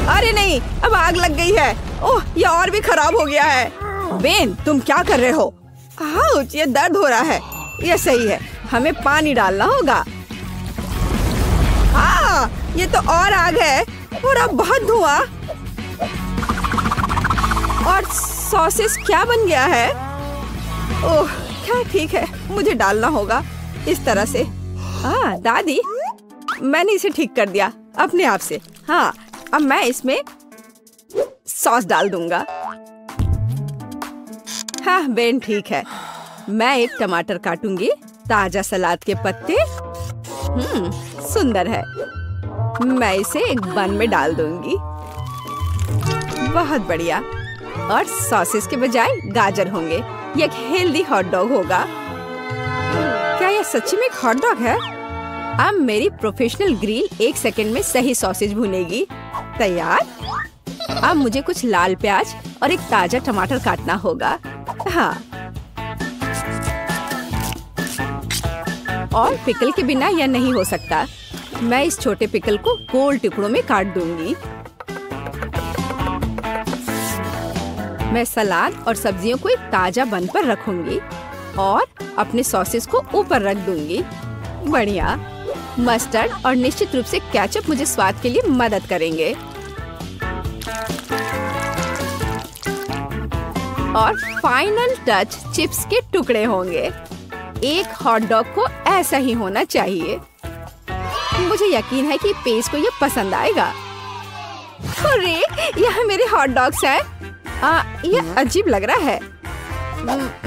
अरे नहीं, अब आग लग गई है। ओह, यह और भी खराब हो गया है। बेन, तुम क्या कर रहे हो? आउच, ये दर्द हो रहा है। यह सही है, हमें पानी डालना होगा। ये तो और आग है और अब बहुत धुआं। और सॉसेस क्या बन गया है? ओह, क्या ठीक है, मुझे डालना होगा इस तरह से। दादी, मैंने इसे ठीक कर दिया अपने आप से। हाँ, अब मैं इसमें सॉस डाल दूंगा। हाँ बेन, ठीक है। मैं एक टमाटर काटूंगी। ताजा सलाद के पत्ते। सुंदर है। मैं इसे एक बन में डाल दूंगी। बहुत बढ़िया। और सॉसेस के बजाय गाजर होंगे। ये एक हेल्दी हॉट डॉग होगा। क्या यह सच्ची में एक हॉट डॉग है? अब मेरी प्रोफेशनल ग्रिल 1 सेकंड में सही सॉसेज भुनेगी। तैयार। अब मुझे कुछ लाल प्याज और एक ताजा टमाटर काटना होगा। हाँ, और पिकल के बिना यह नहीं हो सकता। मैं इस छोटे पिकल को गोल टुकड़ों में काट दूंगी। मैं सलाद और सब्जियों को एक ताजा बन पर रखूंगी और अपने सॉसेस को ऊपर रख दूंगी। बढ़िया। मस्टर्ड और निश्चित रूप से केचप मुझे स्वाद के लिए मदद करेंगे। और फाइनल टच चिप्स के टुकड़े होंगे। एक हॉट डॉग को ऐसा ही होना चाहिए। मुझे यकीन है कि पेज को ये पसंद आएगा। अरे, यह मेरे हॉट डॉग्स हैं। यह अजीब लग रहा है।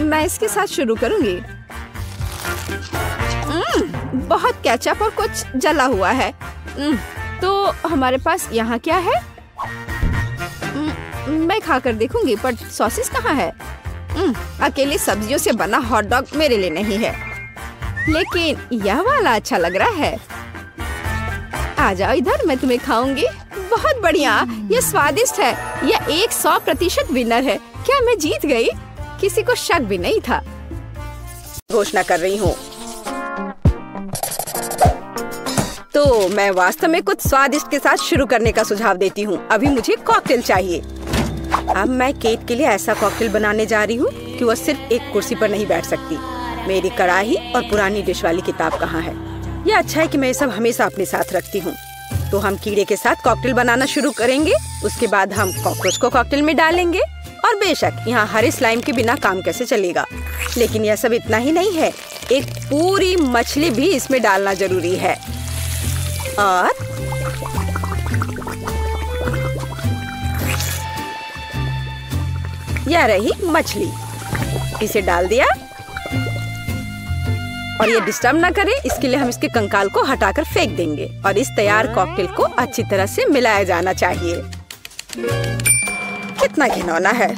मैं इसके साथ शुरू करूंगी। बहुत केचप और कुछ जला हुआ है। तो हमारे पास यहाँ क्या है? मैं खाकर देखूंगी, पर सॉसेस कहाँ है? अकेली सब्जियों से बना हॉट डॉग मेरे लिए नहीं है, लेकिन यह वाला अच्छा लग रहा है। आ जाओ इधर, मैं तुम्हें खाऊंगी। बहुत बढ़िया, यह स्वादिष्ट है। यह 100% विनर है। क्या मैं जीत गई? किसी को शक भी नहीं था। घोषणा कर रही हूँ। तो मैं वास्तव में कुछ स्वादिष्ट के साथ शुरू करने का सुझाव देती हूँ। अभी मुझे कॉकटेल चाहिए। अब मैं केट के लिए ऐसा कॉकटेल बनाने जा रही हूँ कि वह सिर्फ एक कुर्सी पर नहीं बैठ सकती। मेरी कढ़ाई और पुरानी डिश वाली किताब कहाँ है? यह अच्छा है कि मैं ये सब हमेशा अपने साथ रखती हूँ। तो हम कीड़े के साथ कॉकटेल बनाना शुरू करेंगे। उसके बाद हम कॉकरोच को कॉकटेल में डालेंगे। और बेशक यहाँ हरे स्लाइम के बिना काम कैसे चलेगा। लेकिन यह सब इतना ही नहीं है, एक पूरी मछली भी इसमें डालना जरूरी है। और यह रही मछली, इसे डाल दिया। और ये डिस्टर्ब ना करे इसके लिए हम इसके कंकाल को हटाकर फेंक देंगे। और इस तैयार कॉकटेल को अच्छी तरह से मिलाया जाना चाहिए। कितना घिनौना है,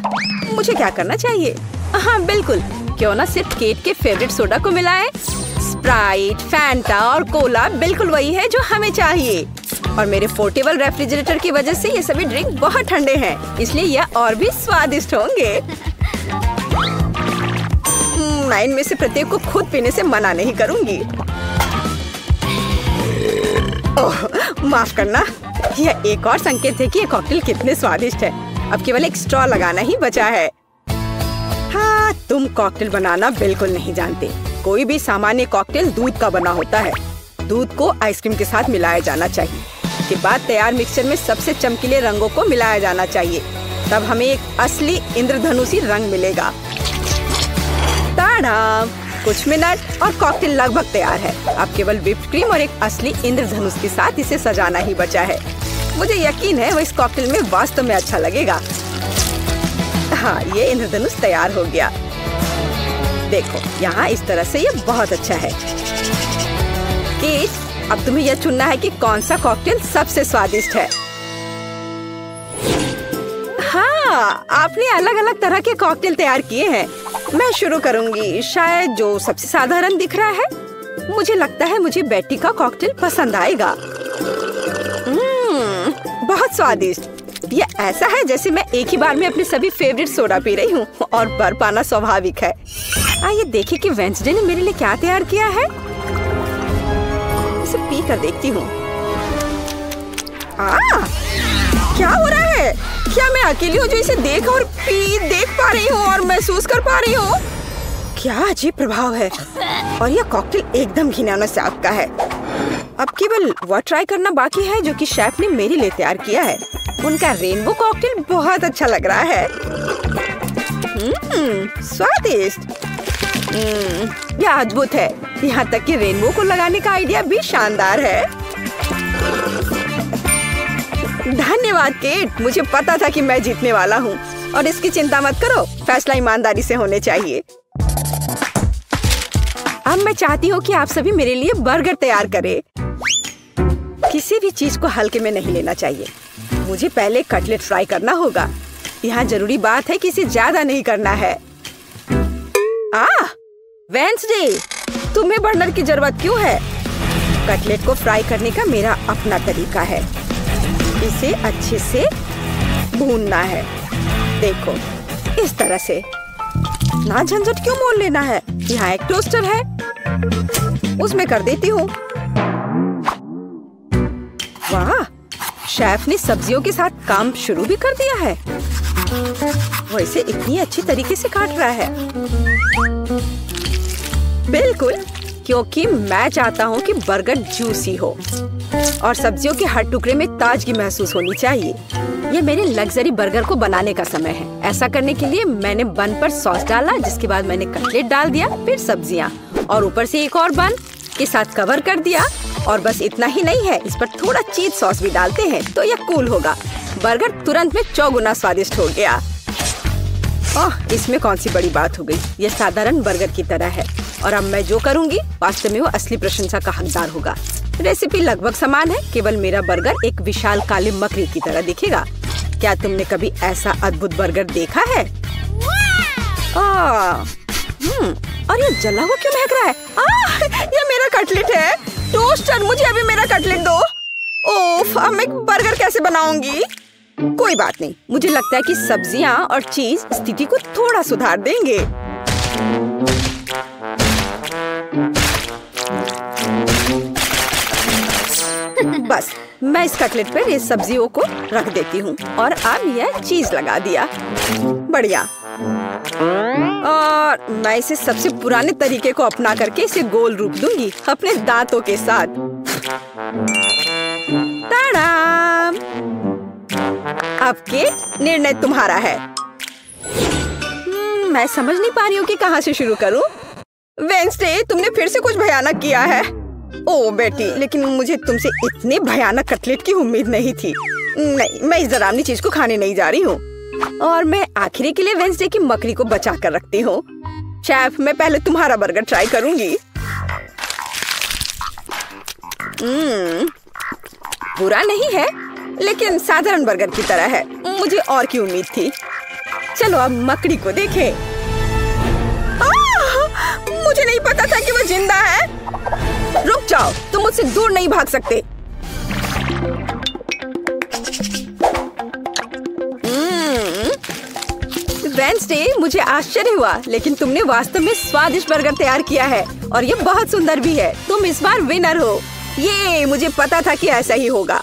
मुझे क्या करना चाहिए? हाँ बिल्कुल, क्यों ना सिर्फ केट के फेवरेट सोडा को मिलाएं। स्प्राइट, फैंटा और कोला बिल्कुल वही है जो हमें चाहिए। और मेरे पोर्टेबल रेफ्रिजरेटर की वजह से ये सभी ड्रिंक बहुत ठंडे हैं, इसलिए यह और भी स्वादिष्ट होंगे। मैं इनमें से प्रत्येक को खुद पीने से मना नहीं करूंगी। ओह, माफ करना, यह एक और संकेत है कि ये कॉकटेल कितने स्वादिष्ट है। अब केवल एक स्ट्रॉ लगाना ही बचा है। हाँ, तुम कॉकटेल बनाना बिल्कुल नहीं जानते। कोई भी सामान्य कॉकटेल दूध का बना होता है। दूध को आइसक्रीम के साथ मिलाया जाना चाहिए। के बाद तैयार मिक्सचर में सबसे चमकीले रंगों को मिलाया जाना चाहिए। तब हमें एक असली इंद्रधनुषी रंग मिलेगा। ताड़ा! कुछ मिनट और कॉकटेल लगभग तैयार है। अब केवल व्हिप्ड क्रीम और एक असली इंद्रधनुष के साथ इसे सजाना ही बचा है। मुझे यकीन है वो इस कॉकटेल में वास्तव में अच्छा लगेगा। हाँ, ये इंद्रधनुष तैयार हो गया। देखो, यहाँ इस तरह से ये बहुत अच्छा है। केट, अब तुम्हें यह चुनना है कि कौन सा कॉकटेल सबसे स्वादिष्ट है। हाँ, आपने अलग अलग तरह के कॉकटेल तैयार किए हैं। मैं शुरू करूंगी, शायद जो सबसे साधारण दिख रहा है। मुझे लगता है मुझे बेटी का कॉकटेल पसंद आएगा। बहुत स्वादिष्ट। ये ऐसा है जैसे मैं एक ही बार में अपने सभी फेवरेट सोडा पी रही हूँ। और बर्फ पाना स्वाभाविक है। आइए देखें कि वेंसडे ने मेरे लिए क्या तैयार किया है। इसे पी कर देखती हूँ। क्या हो रहा है? क्या मैं अकेली हूँ जो इसे देख पा रही हूँ और महसूस कर पा रही हूँ? क्या अजीब प्रभाव है। और यह कॉकटेल एकदम घिनौना स्वाद का है। अब केवल वह ट्राई करना बाकी है जो कि शेफ ने मेरे लिए तैयार किया है। उनका रेनबो कॉकटेल बहुत अच्छा लग रहा है। स्वादिष्ट। यह अद्भुत है। यहाँ तक कि रेनबो को लगाने का आइडिया भी शानदार है। धन्यवाद केट, मुझे पता था कि मैं जीतने वाला हूँ। और इसकी चिंता मत करो, फैसला ईमानदारी से होने चाहिए। अब मैं चाहती हूँ कि आप सभी मेरे लिए बर्गर तैयार करें। किसी भी चीज को हल्के में नहीं लेना चाहिए। मुझे पहले कटलेट फ्राई करना होगा। यहाँ जरूरी बात है कि इसे ज्यादा नहीं करना है। वेंसडे, तुम्हें बर्नर की जरूरत क्यों है? कटलेट को फ्राई करने का मेरा अपना तरीका है। इसे अच्छे से भूनना है। देखो, इस तरह से। ना झंझट क्यों मोल लेना है? यहाँ एक टोस्टर है, उसमें कर देती हूँ। वाह, शेफ ने सब्जियों के साथ काम शुरू भी कर दिया है। वो इसे इतनी अच्छी तरीके से काट रहा है। बिल्कुल, क्योंकि मैं चाहता हूँ कि बर्गर जूसी हो और सब्जियों के हर टुकड़े में ताजगी महसूस होनी चाहिए। ये मेरे लग्जरी बर्गर को बनाने का समय है। ऐसा करने के लिए मैंने बन पर सॉस डाला, जिसके बाद मैंने कटलेट डाल दिया, फिर सब्जियाँ और ऊपर से एक और बन के साथ कवर कर दिया। और बस इतना ही नहीं है, इस पर थोड़ा चीज सॉस भी डालते हैं तो यह कूल होगा। बर्गर तुरंत में 4 गुना स्वादिष्ट हो गया। ओह, इसमें कौन सी बड़ी बात हो गई। यह साधारण बर्गर की तरह है और अब मैं जो करूंगी वास्तव में वो असली प्रशंसा का हकदार होगा। रेसिपी लगभग समान है, केवल मेरा बर्गर एक विशाल काले मकड़ी की तरह दिखेगा। क्या तुमने कभी ऐसा अद्भुत बर्गर देखा है? और ये जला हुआ क्यों महक रहा है? ये मेरा कटलेट है। टोस्टर, मुझे अभी मेरा कटलेट दो। ओफ, अब मैं बर्गर कैसे बनाऊंगी? कोई बात नहीं, मुझे लगता है कि सब्जियां और चीज स्थिति को थोड़ा सुधार देंगे। बस मैं इस कटलेट पर इस सब्जियों को रख देती हूँ और अब यह चीज लगा दिया। बढ़िया। और मैं इसे सबसे पुराने तरीके को अपना करके इसे गोल रूप दूंगी अपने दांतों के साथ। अब के निर्णय तुम्हारा है। मैं समझ नहीं पा रही हूँ कि कहाँ से शुरू करूँ। वेडनेसडे, तुमने फिर से कुछ भयानक किया है। ओ बेटी, लेकिन मुझे तुमसे इतने भयानक कटलेट की उम्मीद नहीं थी। नहीं, मैं इस डरावनी चीज को खाने नहीं जा रही हूँ। और मैं आखिरी के लिए वेडनेसडे की मकड़ी को बचा कर रखती हूँ। शेफ, मैं पहले तुम्हारा बर्गर ट्राई करूंगी। बुरा नहीं है, लेकिन साधारण बर्गर की तरह है। मुझे और की उम्मीद थी। चलो अब मकड़ी को देखें। मुझे नहीं पता था कि वो जिंदा है। रुक जाओ, तुम मुझसे दूर नहीं भाग सकते। वेडनेसडे, मुझे आश्चर्य हुआ, लेकिन तुमने वास्तव में स्वादिष्ट बर्गर तैयार किया है और ये बहुत सुंदर भी है। तुम इस बार विनर हो। ये मुझे पता था कि ऐसा ही होगा।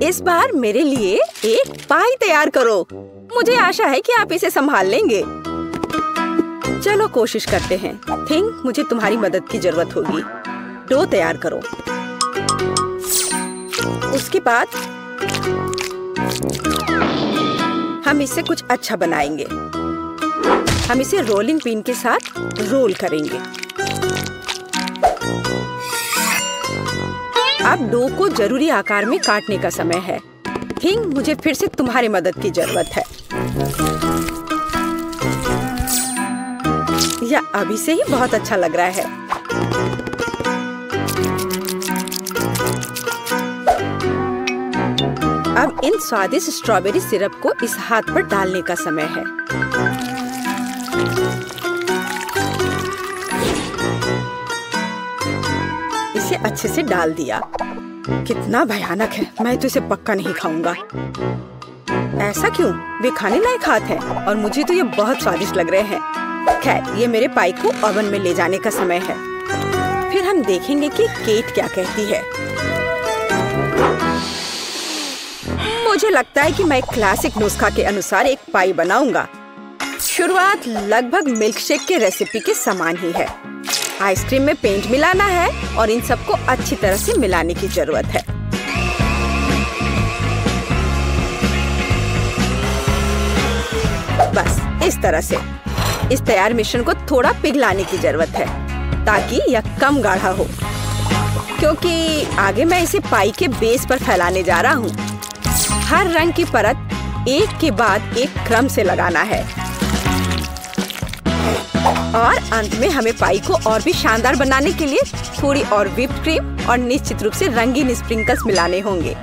इस बार मेरे लिए एक पाई तैयार करो। मुझे आशा है कि आप इसे संभाल लेंगे। चलो कोशिश करते हैं। थिंक मुझे तुम्हारी मदद की जरूरत होगी। डो तैयार करो। उसके बाद हम इससे कुछ अच्छा बनाएंगे। हम इसे रोलिंग पिन के साथ रोल करेंगे। अब डो को जरूरी आकार में काटने का समय है। थिंक मुझे फिर से तुम्हारी मदद की जरूरत है। यह अभी से ही बहुत अच्छा लग रहा है। अब इन स्वादिष्ट स्ट्रॉबेरी सिरप को इस हाथ पर डालने का समय है। इसे अच्छे से डाल दिया। कितना भयानक है। मैं तो इसे पक्का नहीं खाऊंगा। ऐसा क्यों? वे खाने लायक हाथ हैं और मुझे तो ये बहुत स्वादिष्ट लग रहे हैं। खैर, ये मेरे पाई को ओवन में ले जाने का समय है। फिर हम देखेंगे कि केट क्या कहती है। मुझे लगता है कि मैं क्लासिक नुस्खा के अनुसार एक पाई बनाऊंगा। शुरुआत लगभग मिल्कशेक के रेसिपी के समान ही है। आइसक्रीम में पेंट मिलाना है और इन सबको अच्छी तरह से मिलाने की जरूरत है। बस इस तरह से। इस तैयार मिश्रण को थोड़ा पिघलाने की जरूरत है ताकि यह कम गाढ़ा हो, क्योंकि आगे मैं इसे पाई के बेस पर फैलाने जा रहा हूँ। हर रंग की परत एक के बाद एक क्रम से लगाना है और अंत में हमें पाई को और भी शानदार बनाने के लिए थोड़ी और व्हिप्ड क्रीम और निश्चित रूप से रंगीन स्प्रिंकल्स मिलाने होंगे।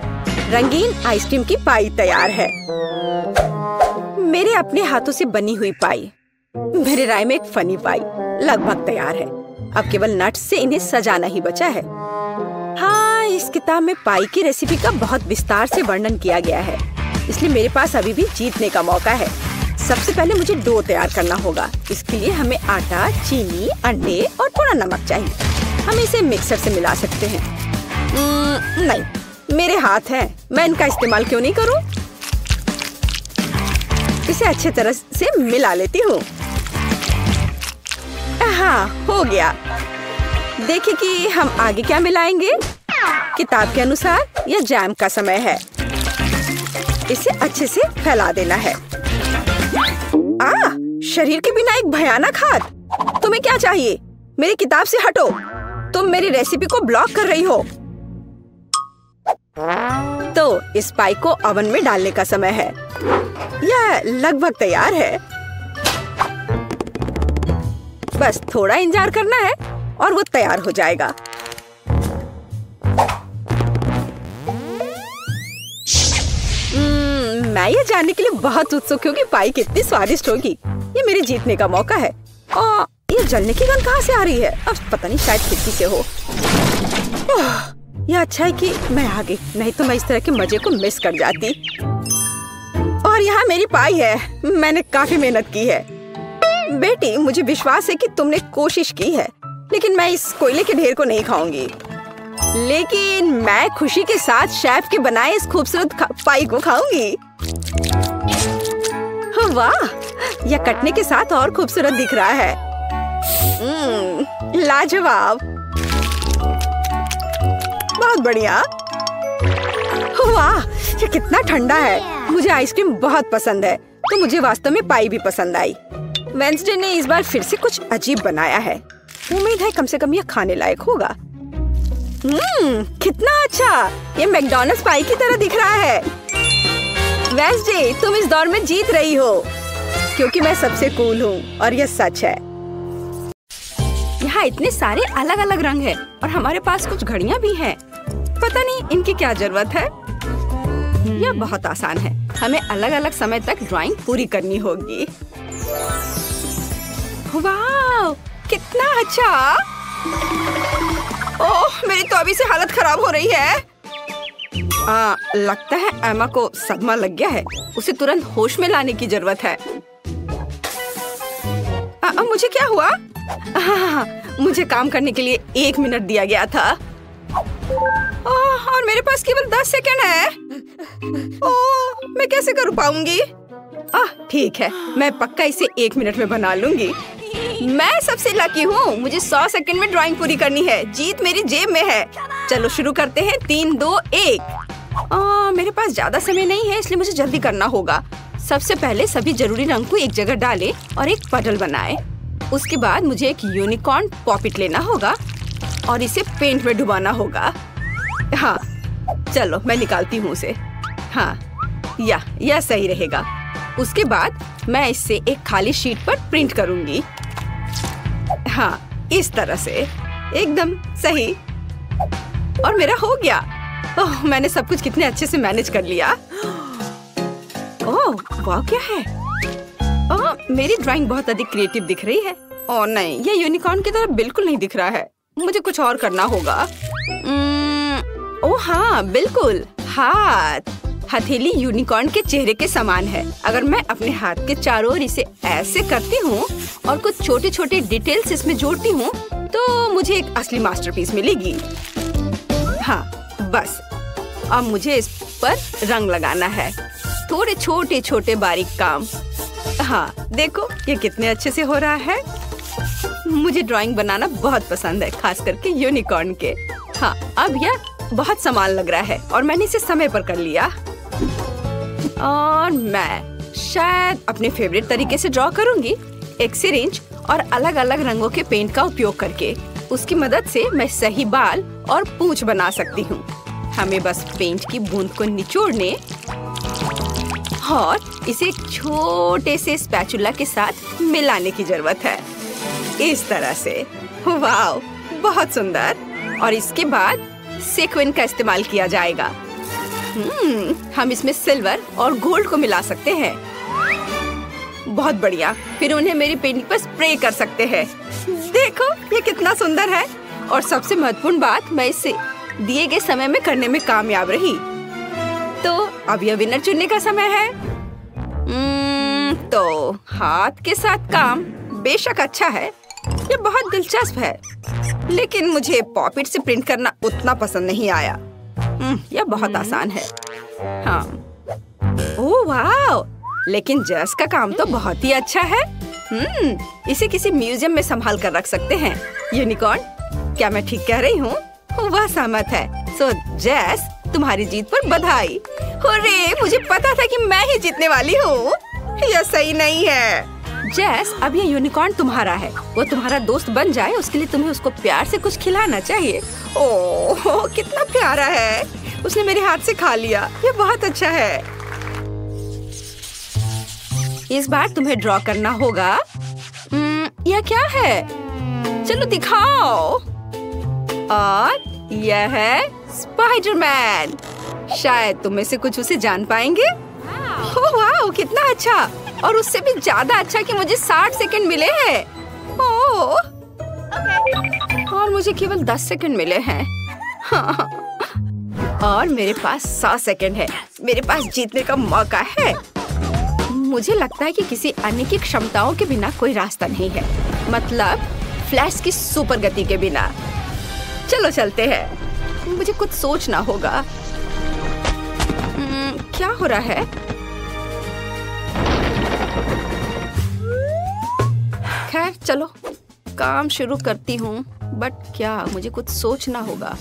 रंगीन आइसक्रीम की पाई तैयार है। मेरे अपने हाथों से बनी हुई पाई, मेरे राय में एक फनी पाई, लगभग तैयार है। अब केवल नट्स से इन्हें सजाना ही बचा है। हाँ, इस किताब में पाई की रेसिपी का बहुत विस्तार से वर्णन किया गया है, इसलिए मेरे पास अभी भी जीतने का मौका है। सबसे पहले मुझे डो तैयार करना होगा। इसके लिए हमें आटा, चीनी, अंडे और थोड़ा नमक चाहिए। हम इसे मिक्सर से मिला सकते हैं। नहीं, मेरे हाथ हैं, मैं इनका इस्तेमाल क्यों नहीं करूं? इसे अच्छे तरह से मिला लेती हूँ। हाँ, हो गया। देखिए कि हम आगे क्या मिलाएंगे। किताब के अनुसार यह जैम का समय है। इसे अच्छे से फैला देना है। शरीर के बिना एक भयानक हाथ। तुम्हें क्या चाहिए? मेरी किताब से हटो। तुम मेरी रेसिपी को ब्लॉक कर रही हो। तो इस पाई को ओवन में डालने का समय है। यह लगभग तैयार है। बस थोड़ा इंतजार करना है और वो तैयार हो जाएगा। मैं ये जानने के लिए बहुत उत्सुक हूँ कि पाई कितनी स्वादिष्ट होगी। ये मेरे जीतने का मौका है। और ये जलने की गंध कहाँ से आ रही है? अब पता नहीं, शायद खिड़की से हो। यह अच्छा है कि मैं आ गई, नहीं तो मैं इस तरह के मजे को मिस कर जाती। और यहाँ मेरी पाई है। मैंने काफी मेहनत की है। बेटी, मुझे विश्वास है कि तुमने कोशिश की है, लेकिन मैं इस कोयले के ढेर को नहीं खाऊंगी। लेकिन मैं खुशी के साथ शेफ के बनाए इस खूबसूरत पाई को खाऊंगी। वाह, यह कटने के साथ और खूबसूरत दिख रहा है। लाजवाब, बहुत बढ़िया। वाह, ये कितना ठंडा है। मुझे आइसक्रीम बहुत पसंद है, तो मुझे वास्तव में पाई भी पसंद आई। वेंसडे ने इस बार फिर से कुछ अजीब बनाया है। उम्मीद है कम से कम ये खाने लायक होगा। कितना अच्छा, ये मैकडॉनल्ड्स पाई की तरह दिख रहा है। वेंसडे, तुम इस दौर में जीत रही हो, क्योंकि मैं सबसे कूल हूँ और ये सच है। यहाँ इतने सारे अलग अलग रंग हैं और हमारे पास कुछ घड़ियाँ भी हैं। पता नहीं इनकी क्या जरूरत है। यह बहुत आसान है, हमें अलग अलग समय तक ड्राइंग पूरी करनी होगी। वाह, कितना अच्छा। ओह, मेरी तो अभी से हालत खराब हो रही है। लगता है एमा को सदमा लग गया है। उसे तुरंत होश में लाने की जरूरत है। मुझे क्या हुआ? मुझे काम करने के लिए 1 मिनट दिया गया था और मेरे पास केवल 10 सेकंड है। ओह, मैं कैसे कर पाऊंगी? ठीक है, मैं पक्का इसे 1 मिनट में बना लूंगी। मैं सबसे लकी हूँ, मुझे 100 सेकंड में ड्राइंग पूरी करनी है। जीत मेरी जेब में है। चलो शुरू करते हैं। 3, 2, 1। मेरे पास ज्यादा समय नहीं है, इसलिए मुझे जल्दी करना होगा। सबसे पहले सभी जरूरी रंग को एक जगह डालें और एक पटल बनाएं। उसके बाद मुझे एक यूनिकॉर्न पॉपिट लेना होगा और इसे पेंट में डुबाना होगा। हाँ, चलो मैं निकालती हूँ उसे। हाँ, यह सही रहेगा। उसके बाद मैं इसे एक खाली शीट पर प्रिंट करूंगी। हाँ, इस तरह से एकदम सही। और मेरा हो गया। ओह, मैंने सब कुछ कितने अच्छे से मैनेज कर लिया। ओह, वाह, क्या है? मेरी ड्राइंग बहुत अधिक क्रिएटिव दिख रही है। ओह नहीं, ये यूनिकॉर्न की तरह बिल्कुल नहीं दिख रहा है। मुझे कुछ और करना होगा। ओह हाँ, बिल्कुल। हाथ, हथेली यूनिकॉर्न के चेहरे के समान है। अगर मैं अपने हाथ के चारों ओर इसे ऐसे करती हूँ और कुछ छोटे छोटे डिटेल्स इसमें जोड़ती हूँ, तो मुझे एक असली मास्टरपीस मिलेगी। हाँ, बस अब मुझे इस पर रंग लगाना है। थोड़े छोटे छोटे बारीक काम। हाँ, देखो ये कितने अच्छे से हो रहा है। मुझे ड्राइंग बनाना बहुत पसंद है, खास करके यूनिकॉर्न के। हाँ, अब यह बहुत समान लग रहा है और मैंने इसे समय पर कर लिया। और मैं शायद अपने फेवरेट तरीके से ड्रॉ करूंगी, एक सिरिंज और अलग अलग रंगों के पेंट का उपयोग करके। उसकी मदद से मैं सही बाल और पूंछ बना सकती हूँ। हमें बस पेंट की बूंद को निचोड़ने और इसे एक छोटे से स्पैचुला के साथ मिलाने की जरूरत है। इस तरह से। वाव, बहुत सुंदर। और इसके बाद सेक्विन का इस्तेमाल किया जाएगा। हम इसमें सिल्वर और गोल्ड को मिला सकते हैं। बहुत बढ़िया। फिर उन्हें मेरी पेंटिंग पर स्प्रे कर सकते हैं। देखो ये कितना सुंदर है। और सबसे महत्वपूर्ण बात, मैं इसे दिए गए समय में करने में कामयाब रही। तो अब यह विनर चुनने का समय है। तो हाथ के साथ काम बेशक अच्छा है, ये बहुत दिलचस्प है, लेकिन मुझे पॉपिट से प्रिंट करना उतना पसंद नहीं आया। यह बहुत आसान है। हाँ, ओह वाह, लेकिन जस का काम तो बहुत ही अच्छा है। इसे किसी म्यूजियम में संभाल कर रख सकते हैं। यूनिकॉर्न, क्या मैं ठीक कह रही हूँ? वह सहमत है। सो जेस, तुम्हारी जीत पर बधाई। हुर्रे, मुझे पता था कि मैं ही जीतने वाली हूँ। यह सही नहीं है। जेस, अब ये यूनिकॉर्न तुम्हारा है। वो तुम्हारा दोस्त बन जाए, उसके लिए तुम्हें उसको प्यार से कुछ खिलाना चाहिए। ओह, कितना प्यारा है। उसने मेरे हाथ से खा लिया। ये बहुत अच्छा है। इस बार तुम्हें ड्रॉ करना होगा। यह क्या है? चलो दिखाओ। और यह है स्पाइडरमैन। शायद तुम में से कुछ उसे जान पाएंगे। ओह वाह, कितना अच्छा। और उससे भी ज्यादा अच्छा कि मुझे 60 सेकंड मिले हैं। ओह, और मुझे केवल 10 सेकंड मिले हैं। और मेरे पास 100 सेकंड है। मेरे पास जीतने का मौका है। मुझे लगता है कि किसी अन्य की क्षमताओं के बिना कोई रास्ता नहीं है। मतलब फ्लैश की सुपर गति के बिना। चलो चलते हैं। मुझे कुछ सोचना होगा। क्या हो रहा है? खैर चलो, काम शुरू करती हूँ। बट क्या, मुझे कुछ सोचना होगा।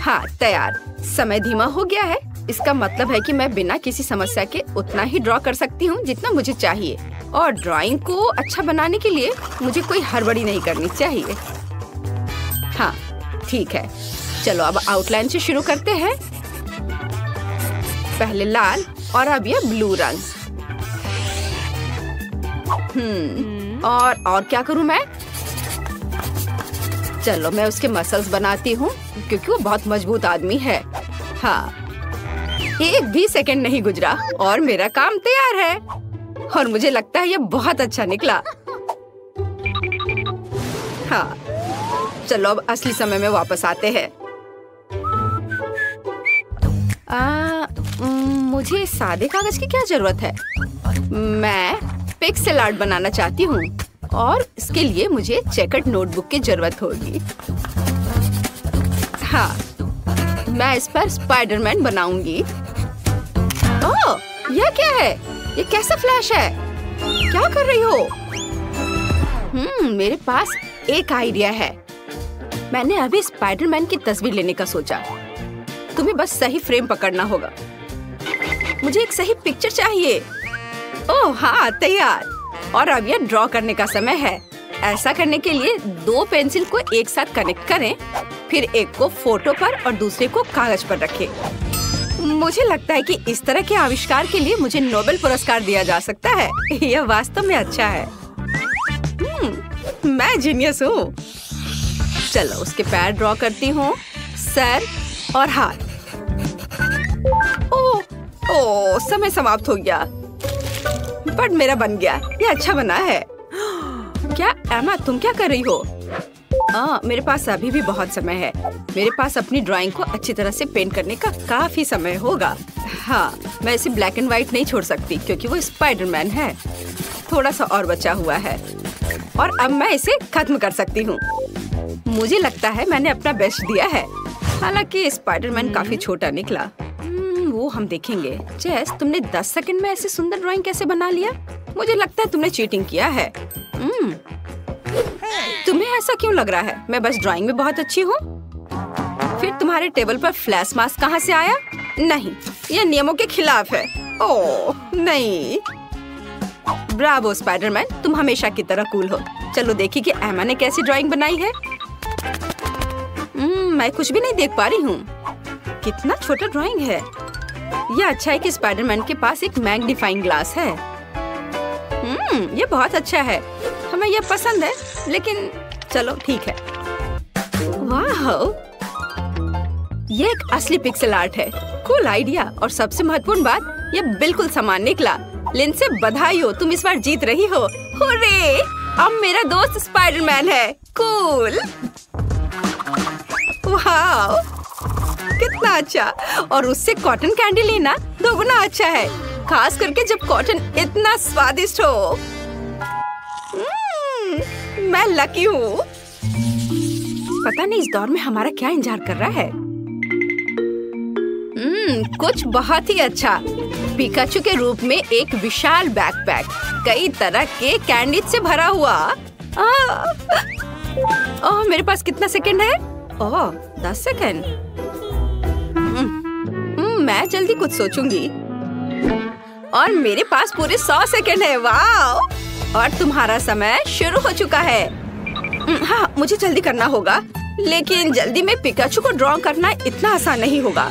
हाँ, तैयार। समय धीमा हो गया है, इसका मतलब है कि मैं बिना किसी समस्या के उतना ही ड्रॉ कर सकती हूँ जितना मुझे चाहिए। और ड्राइंग को अच्छा बनाने के लिए मुझे कोई हड़बड़ी नहीं करनी चाहिए। हाँ, ठीक है। चलो अब आउटलाइन से शुरू करते हैं। पहले लाल और अब ये ब्लू रंग। और क्या करूँ मैं? चलो मैं उसके मसल्स बनाती हूँ क्योंकि वो बहुत मजबूत आदमी है। हाँ, एक भी सेकंड नहीं गुजरा और मेरा काम तैयार है। और मुझे लगता है ये बहुत अच्छा निकला। हाँ, चलो अब असली समय में वापस आते हैं। मुझे सादे कागज की क्या जरूरत है? मैं पिक्सेल आर्ट बनाना चाहती हूँ और इसके लिए मुझे चेकर्ड नोटबुक की जरूरत होगी। हाँ, मैं इस पर स्पाइडरमैन बनाऊंगी। ओह, यह क्या है? ये कैसा फ्लैश है? क्या कर रही हो? मेरे पास एक आइडिया है। मैंने अभी स्पाइडरमैन की तस्वीर लेने का सोचा। तुम्हें बस सही फ्रेम पकड़ना होगा। मुझे एक सही पिक्चर चाहिए। ओह हाँ, तैयार। और अब यह ड्रॉ करने का समय है। ऐसा करने के लिए 2 पेंसिल को एक साथ कनेक्ट करें, फिर एक को फोटो पर और दूसरे को कागज पर रखें। मुझे लगता है कि इस तरह के आविष्कार के लिए मुझे नोबेल पुरस्कार दिया जा सकता है। यह वास्तव में अच्छा है। मैं जीनियस हूँ। चलो उसके पैर ड्रॉ करती हूँ, सर और हाथ। ओह, समय समाप्त हो गया। बट मेरा बन गया। ये अच्छा बना है। क्या एमा, तुम क्या कर रही हो? मेरे पास अभी भी बहुत समय है। मेरे पास अपनी ड्राइंग को अच्छी तरह से पेंट करने का काफी समय होगा। हाँ, मैं इसे ब्लैक एंड व्हाइट नहीं छोड़ सकती क्योंकि वो स्पाइडरमैन है। थोड़ा सा और बचा हुआ है और अब मैं इसे खत्म कर सकती हूँ। मुझे लगता है मैंने अपना बेस्ट दिया है। हालांकि स्पाइडरमैन काफी छोटा निकला। वो हम देखेंगे। जेस, तुमने 10 सेकंड में ऐसे सुंदर ड्राइंग कैसे बना लिया? मुझे लगता है तुमने चीटिंग किया है। तुम्हें ऐसा क्यों लग रहा है? मैं बस ड्राइंग में बहुत अच्छी हूँ। फिर तुम्हारे टेबल पर फ्लैश मास्क कहाँ से आया? नहीं, यह नियमों के खिलाफ है। ओह नहीं। ब्रावो स्पाइडरमैन, तुम हमेशा की तरह कूल हो। चलो देखिए कि एमा ने कैसी ड्राइंग बनाई है। मैं कुछ भी नहीं देख पा रही हूँ। कितना छोटा ड्राइंग है। यह अच्छा है कि स्पाइडरमैन के पास एक मैग्नीफाइंग ग्लास है। ये बहुत अच्छा है। हमें यह पसंद है, लेकिन चलो ठीक है। वाह, ये एक असली पिक्सेल आर्ट है। Cool idea. और सबसे महत्वपूर्ण बात, ये बिल्कुल समान निकला। लिंडसे बधाई हो, तुम इस बार जीत रही हो। हुर्रे! अब मेरा दोस्त स्पाइडरमैन है। कूल। वाह, कितना अच्छा। और उससे कॉटन कैंडी लेना दोगुना अच्छा है, खास करके जब कॉटन इतना स्वादिष्ट हो। मैं लकी हूँ। पता नहीं इस दौर में हमारा क्या इंतजार कर रहा है। कुछ बहुत ही अच्छा। पिकाचू के रूप में एक विशाल बैकपैक, कई तरह के कैंडी से भरा हुआ। ओह, मेरे पास कितना सेकंड है? ओह, 10 सेकंड। मैं जल्दी कुछ सोचूंगी। और मेरे पास पूरे 100 सेकंड है। वाह! और तुम्हारा समय शुरू हो चुका है। हाँ, मुझे जल्दी करना होगा। लेकिन जल्दी में पिकाचू को ड्रॉ करना इतना आसान नहीं होगा।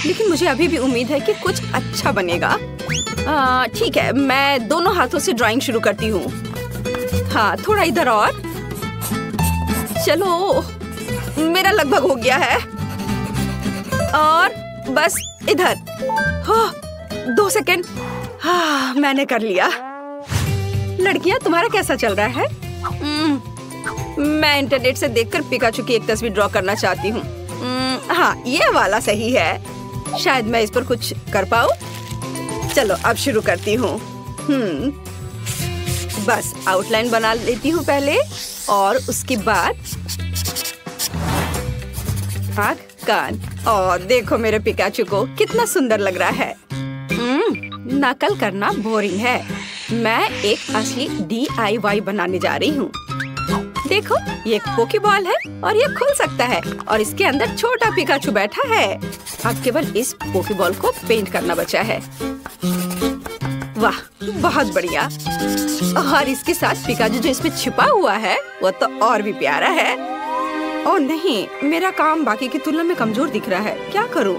लेकिन मुझे अभी भी उम्मीद है कि कुछ अच्छा बनेगा। ठीक है, मैं दोनों हाथों से ड्राइंग शुरू करती हूँ। हाँ, थोड़ा इधर और। चलो, मेरा लगभग हो गया है। और बस इधर। 2 सेकंड। हाँ, मैंने कर लिया। लड़कियाँ, तुम्हारा कैसा चल रहा है? मैं इंटरनेट से देखकर पिकाचू की एक तस्वीर ड्रॉ करना चाहती हूँ। हाँ, ये वाला सही है। शायद मैं इस पर कुछ कर पाऊँ। चलो अब शुरू करती हूँ। बस आउटलाइन बना लेती हूँ पहले, और उसके बाद आँख, कान। और देखो मेरे पिकाचू को कितना सुंदर लग रहा है। नकल करना बोरिंग है। मैं एक असली DIY बनाने जा रही हूँ। देखो, ये एक पोकेबॉल है और ये खुल सकता है और इसके अंदर छोटा पिकाचू बैठा है। अब केवल इस पोकेबॉल को पेंट करना बचा है। वाह, बहुत बढ़िया। और इसके साथ पिकाचू जो इसमें छिपा हुआ है वो तो और भी प्यारा है। ओह नहीं, मेरा काम बाकी की तुलना में कमजोर दिख रहा है। क्या करूं?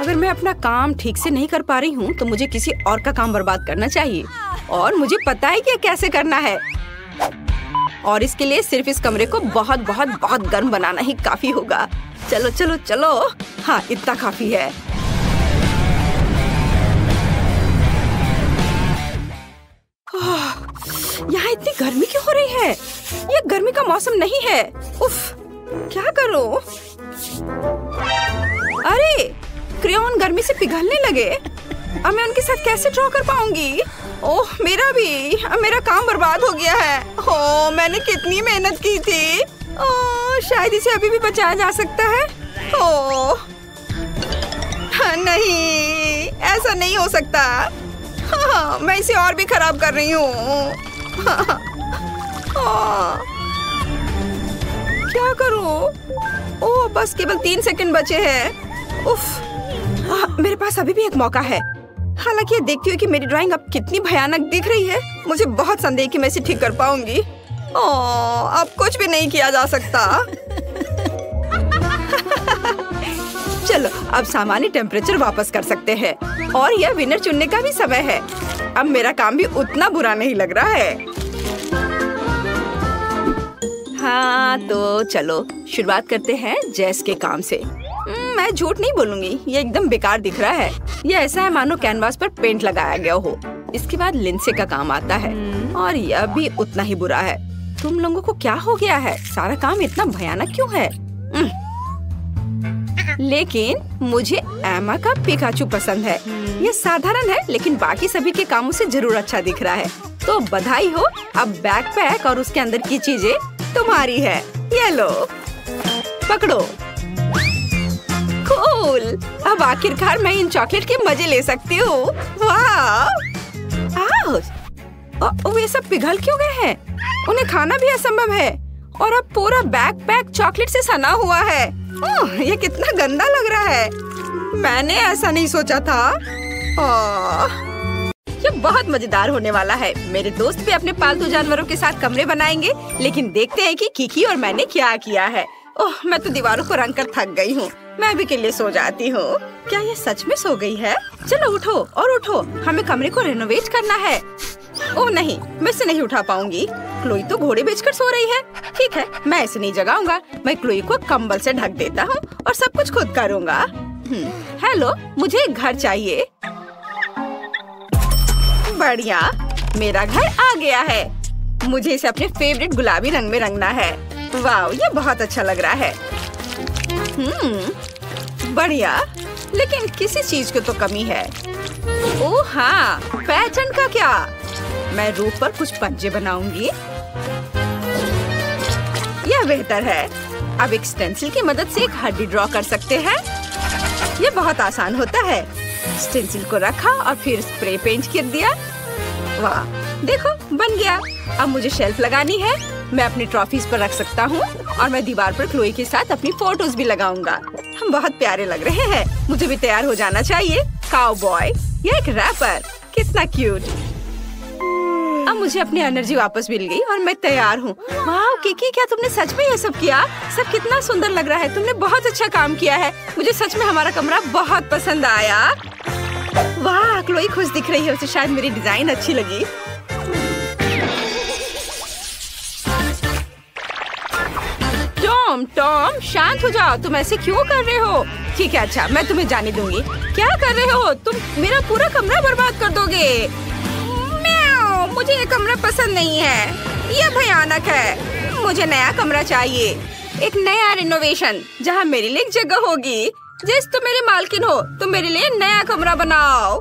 अगर मैं अपना काम ठीक से नहीं कर पा रही हूँ तो मुझे किसी और का काम बर्बाद करना चाहिए और मुझे पता है कि कैसे करना है। और इसके लिए सिर्फ इस कमरे को बहुत बहुत बहुत गर्म बनाना ही काफी होगा। चलो चलो चलो, हाँ इतना काफी है। यहाँ इतनी गर्मी क्यों हो रही है? ये गर्मी का मौसम नहीं है। उफ, क्या करूं? अरे, क्रेयॉन गर्मी से पिघलने लगे। अब मैं उनके साथ कैसे ड्रॉ कर पाऊंगी? ओह, मेरा काम बर्बाद हो गया है। ओह, मैंने कितनी मेहनत की थी। ओह, शायद इसे अभी भी बचाया जा सकता है। ओह, नहीं, ऐसा नहीं हो सकता। हाँ, मैं इसे और भी खराब कर रही हूँ। क्या करूँ? ओह, बस केवल 3 सेकंड बचे हैं। उफ, मेरे पास अभी भी एक मौका है। हालांकि ये देखती हूँ कि मेरी ड्राइंग अब कितनी भयानक दिख रही है। मुझे बहुत संदेह कि मैं इसे ठीक कर पाऊंगी। ओह, अब कुछ भी नहीं किया जा सकता। चलो, अब सामान्य टेम्परेचर वापस कर सकते हैं और यह विनर चुनने का भी समय है। अब मेरा काम भी उतना बुरा नहीं लग रहा है। हाँ, तो चलो शुरुआत करते हैं जेस के काम से। मैं झूठ नहीं बोलूंगी, ये एकदम बेकार दिख रहा है। ये ऐसा है मानो कैनवास पर पेंट लगाया गया हो। इसके बाद लिंसे का काम आता है और यह भी उतना ही बुरा है। तुम लोगों को क्या हो गया है? सारा काम इतना भयानक क्यों है? लेकिन मुझे एमा का पिकाचू पसंद है। ये साधारण है लेकिन बाकी सभी के कामों से जरूर अच्छा दिख रहा है। तो बधाई हो, अब बैकपैक और उसके अंदर की चीजें तुम्हारी है। ये लो, पकड़ो। कूल, अब आखिरकार मैं इन चॉकलेट के मजे ले सकती हूँ। वाह! वे सब पिघल क्यों गए हैं? उन्हें खाना भी असंभव है। और अब पूरा बैकपैक चॉकलेट से सना हुआ है। ये कितना गंदा लग रहा है। मैंने ऐसा नहीं सोचा था। ये बहुत मजेदार होने वाला है। मेरे दोस्त भी अपने पालतू जानवरों के साथ कमरे बनाएंगे, लेकिन देखते हैं कि किकी और मैंने क्या किया है। ओह, मैं तो दीवारों को रंग कर थक गई हूँ। मैं अभी के लिए सो जाती हूँ। क्या ये सच में सो गई है? चलो उठो और उठो, हमें कमरे को रेनोवेट करना है। ओह नहीं, मैं इसे नहीं उठा पाऊंगी। क्लोई तो घोड़े बेचकर सो रही है। ठीक है, मैं इसे नहीं जगाऊंगा। मैं क्लोई को कंबल से ढक देता हूँ और सब कुछ खुद करूँगा। हेलो, मुझे एक घर चाहिए। बढ़िया, मेरा घर आ गया है। मुझे इसे अपने फेवरेट गुलाबी रंग में रंगना है। वाह, ये बहुत अच्छा लग रहा है। बढ़िया, लेकिन किसी चीज की तो कमी है। ओह हाँ, पैटर्न का क्या? मैं रूफ पर कुछ पंजे बनाऊंगी। यह बेहतर है। अब एक स्टेंसिल की मदद से एक हड्डी ड्रॉ कर सकते हैं। यह बहुत आसान होता है। स्टेंसिल को रखा और फिर स्प्रे पेंट कर दिया। वाह, देखो बन गया। अब मुझे शेल्फ लगानी है। मैं अपनी ट्रॉफीज पर रख सकता हूँ और मैं दीवार पर क्लोई के साथ अपनी फोटोज भी लगाऊंगा। हम बहुत प्यारे लग रहे हैं। मुझे भी तैयार हो जाना चाहिए। काउबॉय, ये एक रैपर, कितना क्यूट। अब मुझे अपनी एनर्जी वापस मिल गई और मैं तैयार हूँ। वाह किकी, क्या तुमने सच में ये सब किया? सब कितना सुंदर लग रहा है। तुमने बहुत अच्छा काम किया है। मुझे सच में हमारा कमरा बहुत पसंद आया। वाह, क्लोई खुश दिख रही है। उसे शायद मेरी डिजाइन अच्छी लगी। टॉम, शांत हो जाओ। तुम ऐसे क्यों कर रहे हो? ठीक है, अच्छा, मैं तुम्हें जाने दूंगी। क्या कर रहे हो तुम? मेरा पूरा कमरा बर्बाद कर दोगे। म्याऊ, मुझे ये कमरा पसंद नहीं है। ये भयानक है। मुझे नया कमरा चाहिए। एक नया रिनोवेशन जहाँ मेरे लिए एक जगह होगी। जिस तुम मेरी मालकिन हो, तुम मेरे लिए नया कमरा बनाओ।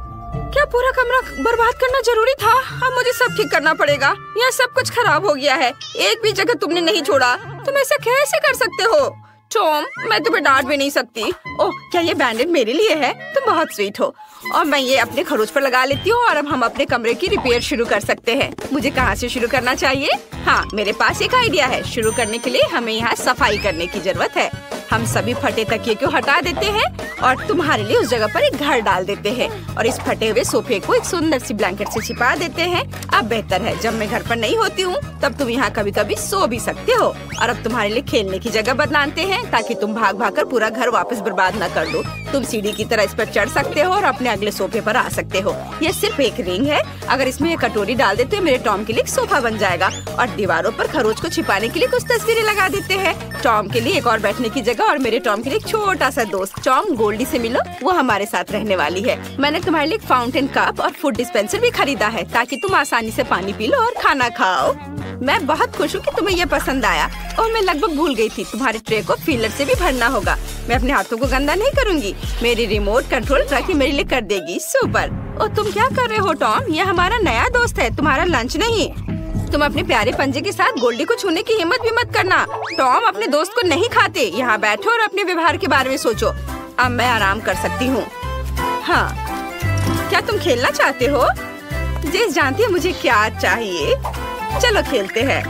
क्या पूरा कमरा बर्बाद करना जरूरी था? अब मुझे सब ठीक करना पड़ेगा। यहाँ सब कुछ खराब हो गया है। एक भी जगह तुमने नहीं छोड़ा। तुम ऐसा कैसे कर सकते हो? टॉम, मैं तुम्हें डांट भी नहीं सकती। ओह, क्या ये बैंडेड मेरे लिए है? तुम बहुत स्वीट हो। और मैं ये अपने खरोच पर लगा लेती हूँ और अब हम अपने कमरे की रिपेयर शुरू कर सकते हैं। मुझे कहाँ से शुरू करना चाहिए? हाँ, मेरे पास एक आइडिया है। शुरू करने के लिए हमें यहाँ सफाई करने की जरूरत है। हम सभी फटे तकिए को हटा देते हैं और तुम्हारे लिए उस जगह पर एक घर डाल देते हैं और इस फटे हुए सोफे को एक सुंदर सी ब्लैंकेट से छिपा देते हैं। अब बेहतर है, जब मैं घर पर नहीं होती हूँ तब तुम यहाँ कभी कभी सो भी सकते हो। और अब तुम्हारे लिए खेलने की जगह बनाते हैं ताकि तुम भाग भाग कर पूरा घर वापस बर्बाद न कर दो। तुम सीढ़ी की तरह इस पर चढ़ सकते हो और अपने अगले सोफे पर आ सकते हो। ये सिर्फ एक रिंग है। अगर इसमें ये कटोरी डाल देते हो मेरे टॉम के लिए एक सोफा बन जाएगा। और दीवारों पर खरोच को छिपाने के लिए कुछ तस्वीरें लगा देते हैं। टॉम के लिए एक और बैठने की जगह और मेरे टॉम के लिए एक छोटा सा दोस्त। टॉम, गोल्डी से मिलो, वो हमारे साथ रहने वाली है। मैंने तुम्हारे लिए एक फाउंटेन कप और फूड डिस्पेंसर भी खरीदा है ताकि तुम आसानी से पानी पी लो और खाना खाओ। मैं बहुत खुश हूँ कि तुम्हें यह पसंद आया और मैं लगभग भूल गई थी, तुम्हारे ट्रे को फीलर से भी भरना होगा। मैं अपने हाथों को गंदा नहीं करूँगी। मेरी रिमोट कंट्रोल ट्रक मेरे लिए कर देगी। सुपर। और तुम क्या कर रहे हो टॉम? ये हमारा नया दोस्त है, तुम्हारा लंच नहीं। तुम अपने प्यारे पंजे के साथ गोल्डी को छूने की हिम्मत भी मत करना। टॉम अपने दोस्त को नहीं खाते। यहाँ बैठो और अपने व्यवहार के बारे में सोचो। अब मैं आराम कर सकती हूँ। हाँ, क्या तुम खेलना चाहते हो? जेस जानती है मुझे क्या चाहिए। चलो खेलते हैं।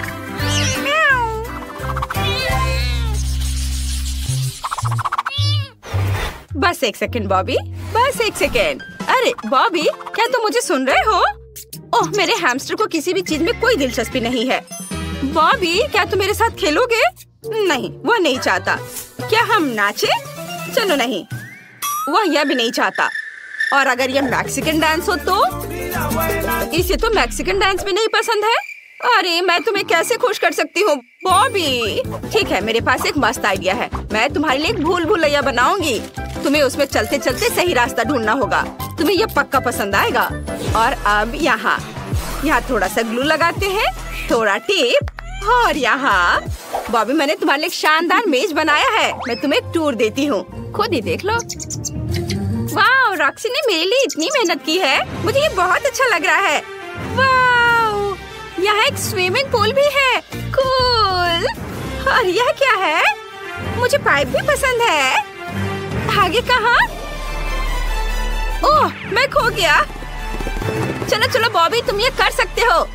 बस एक सेकंड बॉबी, बस एक सेकंड। अरे बॉबी, क्या तुम मुझे सुन रहे हो? ओह, मेरे हैमस्टर को किसी भी चीज में कोई दिलचस्पी नहीं है। बॉबी, क्या तुम मेरे साथ खेलोगे? नहीं, वो नहीं चाहता। क्या हम नाचे? चलो नहीं, वह यह भी नहीं चाहता। और अगर यह मैक्सिकन डांस हो तो? इसे तो मैक्सिकन डांस भी नहीं पसंद है। अरे मैं तुम्हें कैसे खुश कर सकती हूँ बॉबी? ठीक है, मेरे पास एक मस्त आइडिया है। मैं तुम्हारे लिए एक भूल भुलैया बनाऊंगी। तुम्हें उसमें चलते चलते सही रास्ता ढूंढना होगा। तुम्हें यह पक्का पसंद आएगा। और अब यहाँ थोड़ा सा ग्लू लगाते हैं, थोड़ा टेप और यहाँ। बॉबी, मैंने तुम्हारे लिए एक शानदार मेज बनाया है। मैं तुम्हें एक टूर देती हूँ, खुद ही देख लो। वाह, रॉक्सी ने मेरे लिए इतनी मेहनत की है। मुझे ये बहुत अच्छा लग रहा है। वाह, यहाँ एक स्विमिंग पूल भी है। कूल। और यह क्या है? मुझे पाइप भी पसंद है। आगे कहाँ? ओह, मैं खो गया। चलो चलो बॉबी, तुम ये कर सकते हो।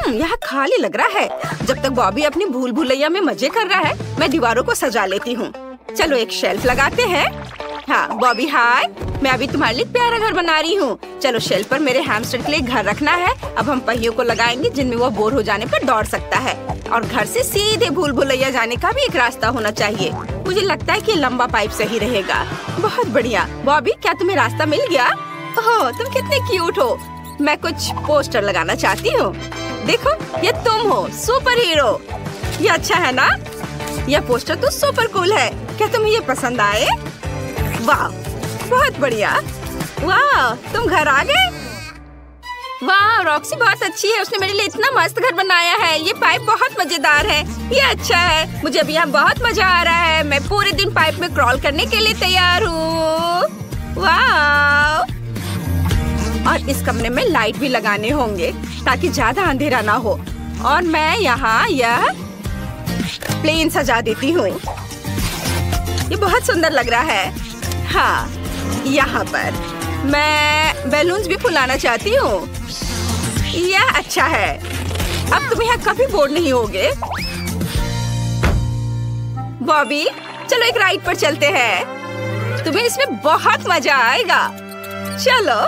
यहाँ खाली लग रहा है। जब तक बॉबी अपनी भूल भुलैया में मजे कर रहा है, मैं दीवारों को सजा लेती हूँ। चलो एक शेल्फ लगाते हैं। हाँ बॉबी, हाय। मैं अभी तुम्हारे लिए प्यारा घर बना रही हूँ। चलो शेल्फ पर मेरे हैमस्टर के लिए घर रखना है। अब हम पहियों को लगाएंगे जिनमें वो बोर हो जाने पर दौड़ सकता है। और घर से सीधे भूल भुलैया जाने का भी एक रास्ता होना चाहिए। मुझे लगता है कि लंबा पाइप सही रहेगा। बहुत बढ़िया। बॉबी, क्या तुम्हें रास्ता मिल गया? ओह, तुम कितने क्यूट हो। मैं कुछ पोस्टर लगाना चाहती हूँ। देखो, ये तुम हो, सुपर हीरो। ये अच्छा है ना? यह पोस्टर तो सुपर कूल है। क्या तुम्हें ये पसंद आए? वाह, बहुत बढ़िया। वाह, तुम घर आ गए? वाह, रॉक्सी बहुत अच्छी है। उसने मेरे लिए इतना मस्त घर बनाया है। ये पाइप बहुत मजेदार है। ये अच्छा है। मुझे अभी यहाँ बहुत मजा आ रहा है। मैं पूरे दिन पाइप में क्रॉल करने के लिए तैयार हूँ। वाह। और इस कमरे में लाइट भी लगाने होंगे ताकि ज्यादा अंधेरा ना हो। और मैं यहाँ यह प्लेन सजा देती हूँ। ये बहुत सुंदर लग रहा है। हाँ, यहाँ पर मैं बैलून्स भी फुलाना चाहती हूँ। यह अच्छा है। अब तुम यहाँ कभी बोर नहीं होगे। बॉबी, चलो एक राइड पर चलते हैं। तुम्हें इसमें बहुत मजा आएगा। चलो।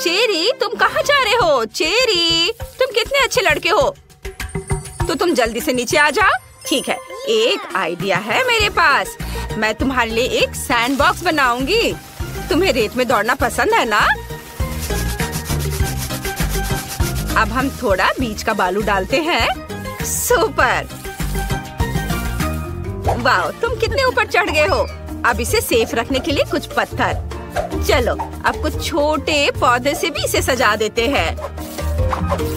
चेरी, तुम कहाँ जा रहे हो? चेरी, तुम कितने अच्छे लड़के हो। तो तुम जल्दी से नीचे आ जाओ। ठीक है, एक आइडिया है मेरे पास। मैं तुम्हारे लिए एक सैंडबॉक्स बनाऊंगी। तुम्हें रेत में दौड़ना पसंद है ना? अब हम थोड़ा बीच का बालू डालते हैं। सुपर। वाह, तुम कितने ऊपर चढ़ गए हो। अब इसे सेफ रखने के लिए कुछ पत्थर। चलो, अब कुछ छोटे पौधे से भी इसे सजा देते हैं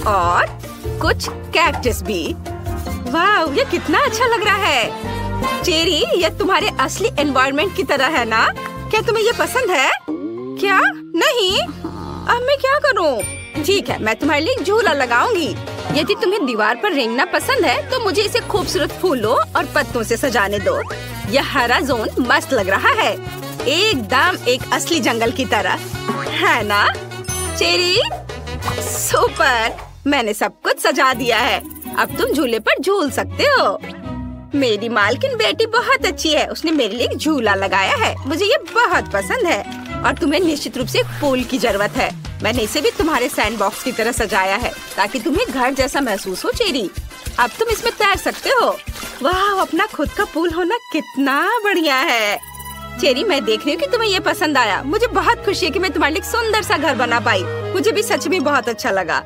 और कुछ कैक्टस भी। वाह, ये कितना अच्छा लग रहा है। चेरी, ये तुम्हारे असली एनवायरनमेंट की तरह है ना? क्या तुम्हें ये पसंद है? क्या नहीं? अब मैं क्या करूं? ठीक है, मैं तुम्हारे लिए एक झूला लगाऊंगी। यदि तुम्हें दीवार पर रेंगना पसंद है तो मुझे इसे खूबसूरत फूलों और पत्तों से सजाने दो। यह हरा जोन मस्त लग रहा है, एकदम एक असली जंगल की तरह, है ना? Cherry, super! मैंने सब कुछ सजा दिया है। अब तुम झूले पर झूल सकते हो। मेरी मालकिन बेटी बहुत अच्छी है, उसने मेरे लिए एक झूला लगाया है। मुझे ये बहुत पसंद है। और तुम्हें निश्चित रूप से एक पूल की जरूरत है। मैंने इसे भी तुम्हारे सैंडबॉक्स की तरह सजाया है ताकि तुम्हें घर जैसा महसूस हो। चेरी, अब तुम इसमें तैर सकते हो। वाह, अपना खुद का पूल होना कितना बढ़िया है। चेरी, मैं देख रही हूँ कि तुम्हें ये पसंद आया। मुझे बहुत खुशी है कि मैं तुम्हारे लिए एक सुंदर सा घर बना पाई। मुझे भी सच में बहुत अच्छा लगा।